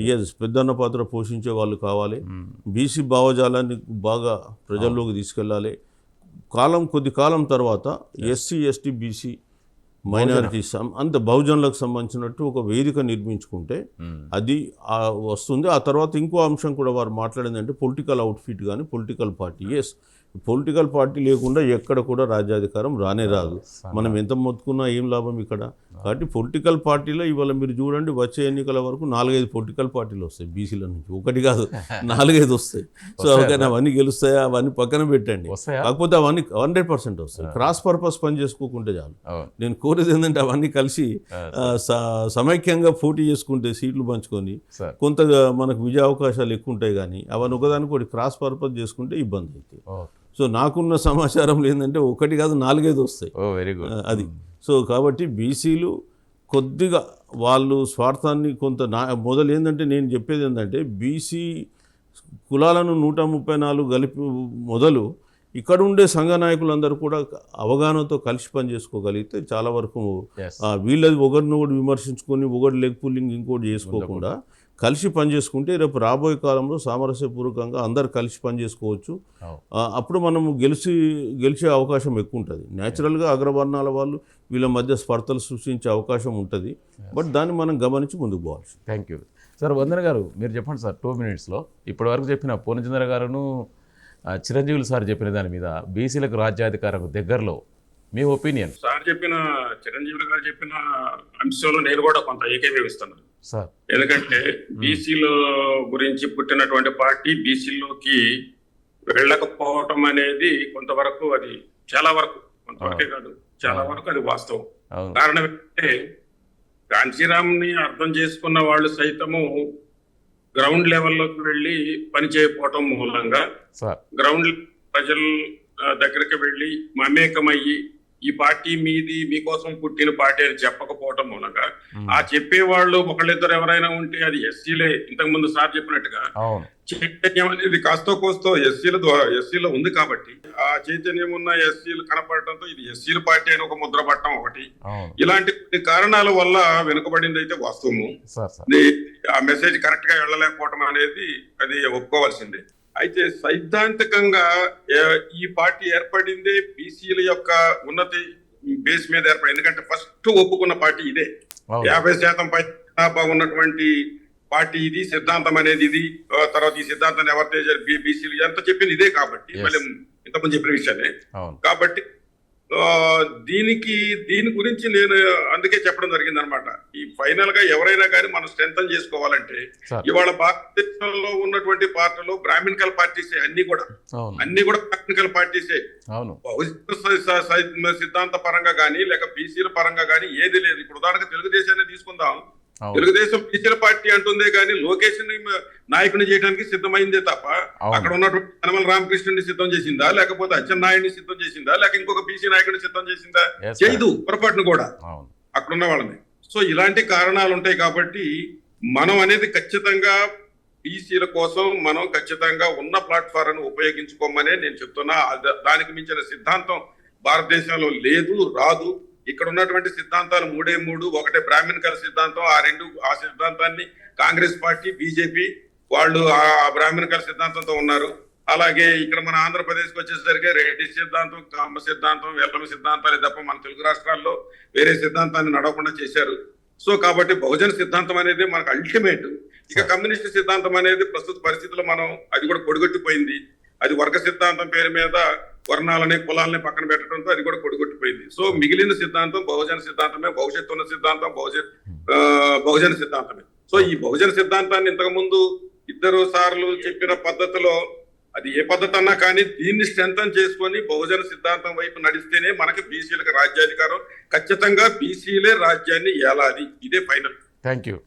లీడర్ పెద్దన్న పాత్ర పోషించే వాళ్ళు కావాలి. బీసీ భావజాలాన్ని బాగా ప్రజల్లోకి తీసుకెళ్ళాలి. కొద్ది కాలం తర్వాత ఎస్సీ ఎస్టీ బీసీ మైనారిటీస్ అంత బహుజనులకు సంబంధించినట్టు ఒక వేదిక నిర్మించుకుంటే అది వస్తుంది. ఆ తర్వాత ఇంకో అంశం కూడా వారు మాట్లాడిందంటే పొలిటికల్ అవుట్ఫిట్ కానీ పొలిటికల్ పార్టీ. పొలిటికల్ పార్టీ లేకుండా ఎక్కడ కూడా రాజ్యాధికారం రానే రాదు. మనం ఎంత మొత్తుకున్నా ఏం లాభం ఇక్కడ. కాబట్టి పొలిటికల్ పార్టీలో ఇవాళ మీరు చూడండి వచ్చే ఎన్నికల వరకు 4-5 పొలిటికల్ పార్టీలు వస్తాయి బీసీల నుంచి, ఒకటి కాదు 4-5 వస్తాయి. సో అవన్నీ గెలుస్తాయా అవన్నీ పక్కన పెట్టండి. కాకపోతే అవన్నీ 100% వస్తాయి. క్రాస్ పర్పస్ పని చేసుకోకుంటే చాలు. నేను కోరేది ఏంటంటే అవన్నీ కలిసి సమైక్యంగా పోటీ చేసుకుంటే సీట్లు పంచుకొని కొంత మనకు విజయ అవకాశాలు ఎక్కువ ఉంటాయి. కానీ అవన్నీ ఒకదానికి ఒకటి క్రాస్ పర్పస్ చేసుకుంటే ఇబ్బంది అవుతుంది. సో నాకున్న సమాచారం ఏంటంటే ఒకటి కాదు 4-5 వస్తాయి. Very good. అది సో కాబట్టి బీసీలు కొద్దిగా వాళ్ళు స్వార్థాన్ని కొంత మొదలు ఏంటంటే నేను చెప్పేది ఏంటంటే బీసీ కులాలను 134 కలిపి మొదలు ఇక్కడ ఉండే సంఘ నాయకులందరూ కూడా అవగాహనతో కలిసి పనిచేసుకోగలిగితే చాలా వరకు వీళ్ళది ఒకరిని ఒకటి విమర్శించుకొని ఒకటి లెగ్ పుల్లింగ్ ఇంకోటి చేసుకోకుండా కలిసి పనిచేసుకుంటే రేపు రాబోయే కాలంలో సామరస్యపూర్వకంగా అందరు కలిసి పనిచేసుకోవచ్చు. అప్పుడు మనము గెలిచే అవకాశం ఎక్కువ ఉంటుంది. న్యాచురల్గా అగ్రవర్ణాల వాళ్ళు వీళ్ళ మధ్య స్పర్ధలు సృష్టించే అవకాశం ఉంటుంది. బట్ దాన్ని మనం గమనించి ముందుకు పోవాలి. Thank you sir. వందన గారు మీరు చెప్పండి సార్ 2 minutesలో ఇప్పటివరకు చెప్పిన పూర్ణచంద్ర గారును చిరంజీవులు సార్ చెప్పిన దాని మీద బీసీలకు రాజ్యాధికారం దగ్గరలో మీ ఒపీనియన్. సార్ చెప్పిన చిరంజీవులు గారు చెప్పిన అంశంలో నేను కూడా కొంత ఏకీభవిస్తున్నాను సార్. ఎందుకంటే బీసీల గురించి పుట్టినటువంటి పార్టీ బీసీలోకి వెళ్ళకపోవటం అనేది కొంతవరకు అది చాలా వరకు కొంతవరకే కాదు చాలా వరకు అది వాస్తవం. కారణం ఏంటంటే కాంచీరామ్ని అర్థం చేసుకున్న వాళ్ళు సైతము గ్రౌండ్ లెవెల్లోకి వెళ్ళి పనిచేయకపోవటం మూలంగా గ్రౌండ్ ప్రజల దగ్గరికి వెళ్ళి మమేకమయ్యి ఈ పార్టీ మీది మీకోసం పుట్టిన పార్టీ అని చెప్పకపోవటం మూలంగా ఆ చెప్పేవాళ్ళు ఒకళ్ళిద్దరు ఎవరైనా ఉంటే అది ఎస్సీలే. ఇంతకుముందు సార్ చెప్పినట్టుగా చైతన్యం అనేది కాస్తో కోస్తో ఎస్సీలో ఉంది కాబట్టి ఆ చైతన్యం ఉన్న ఎస్సీలు కనపడటంతో ఇది ఎస్సీల పార్టీ అని ఒక ముద్ర పట్టడం ఒకటి. ఇలాంటి కొన్ని కారణాల వల్ల వెనుకబడింది అయితే వాస్తవము. ఆ మెసేజ్ కరెక్ట్ గా వెళ్ళలేకపోవటం అనేది అది ఒప్పుకోవాల్సిందే. అయితే సైద్ధాంతికంగా ఈ పార్టీ ఏర్పడిందే బీసీల యొక్క ఉన్నతి బేస్ మీద ఏర్పడింది. ఎందుకంటే ఫస్ట్ ఒప్పుకున్న పార్టీ ఇదే. 50% పై ఉన్నటువంటి పార్టీ ఇది. సిద్ధాంతం అనేది ఇది. తర్వాత ఈ సిద్ధాంతాన్ని ఎవరితో బీసీలు ఎంత చెప్పింది ఇదే కాబట్టి మళ్ళీ ఇంతకుముందు చెప్పిన విషయాలే కాబట్టి దీని గురించి నేను అందుకే చెప్పడం జరిగింది అనమాట. ఈ ఫైనల్ గా ఎవరైనా కానీ మనం స్ట్రెంథన్ చేసుకోవాలంటే ఇవాళ భారతదేశంలో ఉన్నటువంటి పార్టీలు బ్రాహ్మణికల్ పార్టీసే అన్ని కూడా బ్రాహ్మణికల్ పార్టీసే. సిద్ధాంత పరంగా కానీ లేక బీసీల పరంగా కానీ ఏది లేదు. ఇప్పుడు ఉదాహరణకు తెలుగుదేశాన్ని తీసుకుందాం. తెలుగుదేశం బీసీల పార్టీ అంటుందే కానీ లోకేష్ నాయకుని చేయడానికి సిద్ధమైందే తప్ప అక్కడ ఉన్నటువంటి యనమల రామకృష్ణుని సిద్ధం చేసిందా లేకపోతే అచ్చెన్నాయుడిని సిద్ధం చేసిందా లేక ఇంకొక బీసీ నాయకుడిని సిద్ధం చేసిందా? చేయదు పొరపాటును కూడా అక్కడున్న వాళ్ళని. సో ఇలాంటి కారణాలు ఉంటాయి కాబట్టి మనం అనేది ఖచ్చితంగా బీసీల కోసం మనం ఖచ్చితంగా ఉన్న ప్లాట్ఫామ్ ఉపయోగించుకోమనే నేను చెప్తున్నా. దానికి మించిన సిద్ధాంతం భారతదేశంలో లేదు, రాదు. ఇక్కడ ఉన్నటువంటి సిద్ధాంతాలు 3 ఒకటే బ్రాహ్మణికల్ సిద్ధాంతం. ఆ సిద్ధాంతాన్ని కాంగ్రెస్ పార్టీ బీజేపీ వాళ్ళు ఆ బ్రాహ్మణికల్ సిద్ధాంతంతో ఉన్నారు. అలాగే ఇక్కడ మన ఆంధ్రప్రదేశ్కి వచ్చేసరికి రెడ్డి సిద్ధాంతం, కామ సిద్ధాంతం, వెల్లమ సిద్ధాంతాలు తప్ప మన తెలుగు రాష్ట్రాల్లో వేరే సిద్ధాంతాన్ని నడవకుండా చేశారు. సో కాబట్టి బహుజన సిద్ధాంతం అనేది మనకు అల్టిమేట్. ఇక కమ్యూనిస్ట్ సిద్ధాంతం అనేది ప్రస్తుత పరిస్థితుల్లో మనం అది కూడా కొడిగొట్టిపోయింది. అది వర్గ సిద్ధాంతం పేరు మీద వర్ణాలని కులాలని పక్కన పెట్టడంతో అది కూడా కొడిగొట్టిపోయింది. సో మిగిలిన సిద్ధాంతం బహుజన సిద్ధాంతమే, భవిష్యత్తు ఉన్న సిద్ధాంతం బహుజన సిద్ధాంతమే. సో ఈ బహుజన సిద్ధాంతాన్ని ఇంతకు ముందు ఇద్దరు సార్లు చెప్పిన పద్ధతిలో అది ఏ పద్ధతి అన్నా కానీ దీన్ని స్ట్రెంథన్ చేసుకొని బహుజన సిద్ధాంతం వైపు నడిస్తేనే మనకి బీసీలకు రాజ్యాధికారం, ఖచ్చితంగా బీసీలే రాజ్యాన్ని ఏలాది. ఇదే ఫైనల్. Thank you.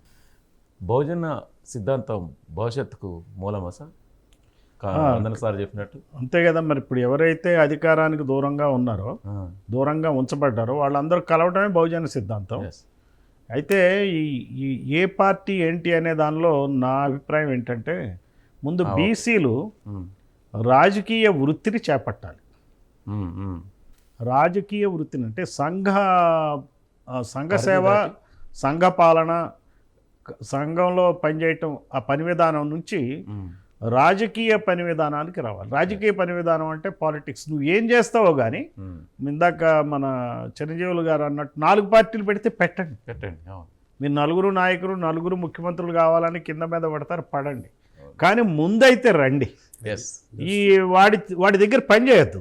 బహుజన సిద్ధాంతం భవిష్యత్తుకు మూలమా సార్? అందరూ సార్ చెప్పినట్టు అంతే కదా. మరి ఇప్పుడు ఎవరైతే అధికారానికి దూరంగా ఉన్నారో, దూరంగా ఉంచబడ్డారో వాళ్ళందరూ కలవటమే బహుజన సిద్ధాంతం. అయితే ఈ ఏ పార్టీ ఏంటి అనే దానిలో నా అభిప్రాయం ఏంటంటే, ముందు బీసీలు రాజకీయ వృత్తిని చేపట్టాలి. రాజకీయ వృత్తిని అంటే సంఘ సేవ, సంఘ పాలన, సంఘంలో పనిచేయటం, ఆ పని విధానం నుంచి రాజకీయ పని విధానానికి రావాలి. రాజకీయ పని విధానం అంటే పాలిటిక్స్. నువ్వు ఏం చేస్తావో కానీ, ఇందాక మన చిరంజీవులు గారు అన్నట్టు 4 పార్టీలు పెడితే పెట్టండి. మీరు 4 నాయకులు, 4 ముఖ్యమంత్రులు కావాలని కింద మీద పడతారు, పడండి. కానీ ముందైతే రండి. ఈ వాడి దగ్గర పని చేయొద్దు.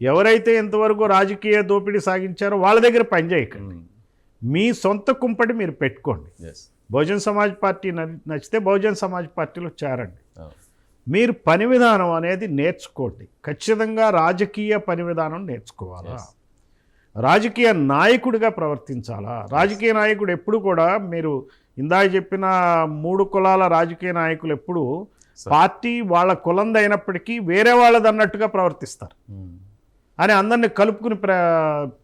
ఎవరైతే ఇంతవరకు రాజకీయ దోపిడీ సాగించారో వాళ్ళ దగ్గర పని చేయకండి. మీ సొంత కుంపటి మీరు పెట్టుకోండి. బహుజన్ సమాజ్ పార్టీ నచ్చితే బహుజన్ సమాజ్ పార్టీలో చేరండి. మీరు పని విధానం అనేది నేర్చుకోండి. ఖచ్చితంగా రాజకీయ పని విధానం నేర్చుకోవాలా, రాజకీయ నాయకుడిగా ప్రవర్తించాలా. రాజకీయ నాయకుడు ఎప్పుడు కూడా, మీరు ఇందాక చెప్పిన 3 కులాల రాజకీయ నాయకులు ఎప్పుడు పార్టీ వాళ్ళ కులంది అయినప్పటికీ వేరే వాళ్ళది అన్నట్టుగా ప్రవర్తిస్తారు అని అందరినీ కలుపుకుని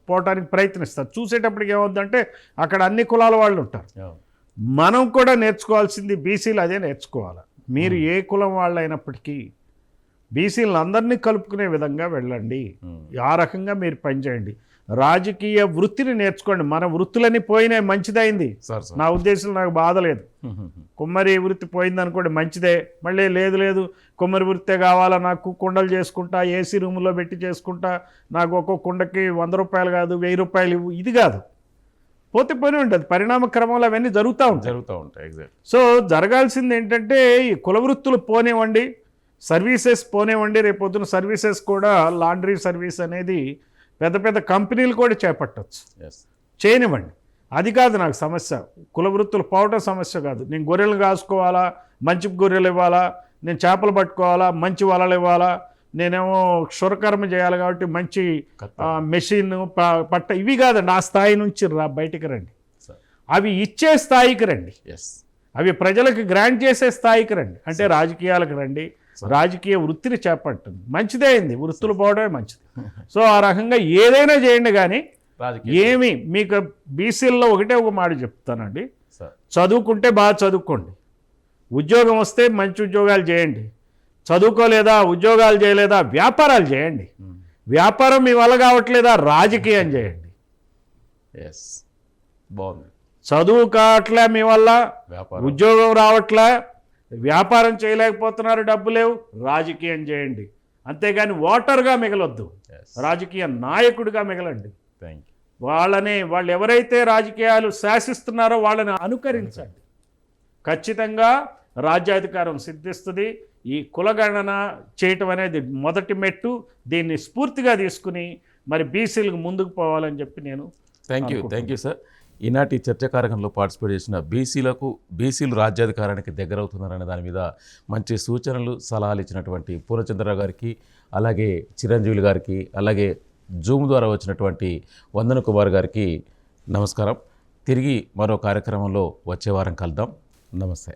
పోవటానికి ప్రయత్నిస్తారు. చూసేటప్పటికి ఏమవుతుందంటే అక్కడ అన్ని కులాల వాళ్ళు ఉంటారు. మనం కూడా నేర్చుకోవాల్సింది బీసీలు అదే నేర్చుకోవాలి. మీరు ఏ కులం వాళ్ళు అయినప్పటికీ బీసీలను అందరినీ కలుపుకునే విధంగా వెళ్ళండి. ఆ రకంగా మీరు పనిచేయండి. రాజకీయ వృత్తిని నేర్చుకోండి. మన వృత్తులన్నీ పోయినాయి, మంచిదైంది. నా ఉద్దేశం, నాకు బాధ లేదు. కుమ్మరి వృత్తి పోయింది అనుకోండి, మంచిదే. మళ్ళీ లేదు కుమ్మరి వృత్తే కావాలా, నాకు కుండలు చేసుకుంటా, ఏసీ రూములో పెట్టి చేసుకుంటా, నాకు ఒక్కొక్క కుండకి 100 రూపాయలు కాదు 1000 రూపాయలు ఇవ్వు, ఇది కాదు. పోతే పని ఉంటుంది. పరిణామ క్రమంలో అవన్నీ జరుగుతూ ఉంటాయి. సో జరగాల్సింది ఏంటంటే, ఈ కుల వృత్తులు పోనివ్వండి, సర్వీసెస్ పోనివ్వండి. రేపొద్దున సర్వీసెస్ కూడా లాండ్రీ సర్వీస్ అనేది పెద్ద పెద్ద కంపెనీలు కూడా చేపట్టచ్చు, చేయనివ్వండి. అది కాదు నాకు సమస్య. కుల వృత్తులు పోవటం సమస్య కాదు. నేను గొర్రెలు కాసుకోవాలా, మంచి గొర్రెలు ఇవ్వాలా, నేను చేపలు పట్టుకోవాలా, మంచి వలలు ఇవ్వాలా, నేనేమో క్షురకర్మ చేయాలి కాబట్టి మంచి మెషిన్ పట్ట, ఇవి కాదండి. ఆ స్థాయి నుంచి బయటికి రండి. అవి ఇచ్చే స్థాయికి రండి. అవి ప్రజలకు గ్రాంట్ చేసే స్థాయికి రండి. అంటే రాజకీయాలకు రండి, రాజకీయ వృత్తిని చేపట్టండి. మంచిదే అయింది, వృత్తులు పోవడమే మంచిది. సో ఆ రకంగా ఏదైనా చేయండి. కానీ ఏమి మీకు బీసీల్లో ఒకటే ఒక మాట చెప్తానండి, చదువుకుంటే బాగా చదువుకోండి, ఉద్యోగం వస్తే మంచి ఉద్యోగాలు చేయండి. చదువుకోలేదా, ఉద్యోగాలు చేయలేదా, వ్యాపారాలు చేయండి. వ్యాపారం మీ వల్ల కావట్లేదా, రాజకీయం చేయండి. బాగుంది. చదువు కావట్లే మీ వల్ల, ఉద్యోగం రావట్లే, వ్యాపారం చేయలేకపోతున్నారు, డబ్బు లేవు, రాజకీయం చేయండి. అంతేగాని ఓటర్గా మిగలొద్దు, రాజకీయ నాయకుడిగా మిగలండి. వాళ్ళు ఎవరైతే రాజకీయాలు శాసిస్తున్నారో వాళ్ళని అనుకరించండి. ఖచ్చితంగా రాజ్యాధికారం సిద్ధిస్తుంది. ఈ కులగణన చేయటం అనేది మొదటి మెట్టు. దీన్ని స్ఫూర్తిగా తీసుకుని మరి బీసీలకు ముందుకు పోవాలని చెప్పి నేను థ్యాంక్ యూ సార్. ఈనాటి చర్చా కార్యక్రమంలో పార్టిసిపేట్ చేసిన బీసీలు రాజ్యాధికారానికి దగ్గరవుతున్నారనే దాని మీద మంచి సూచనలు, సలహాలు ఇచ్చినటువంటి పూర్ణచంద్రరావు గారికి, అలాగే చిరంజీవులు గారికి, అలాగే జూమ్ ద్వారా వచ్చినటువంటి వందన కుమార్ గారికి నమస్కారం. తిరిగి మరో కార్యక్రమంలో వచ్చే వారం కలుద్దాం. నమస్తే.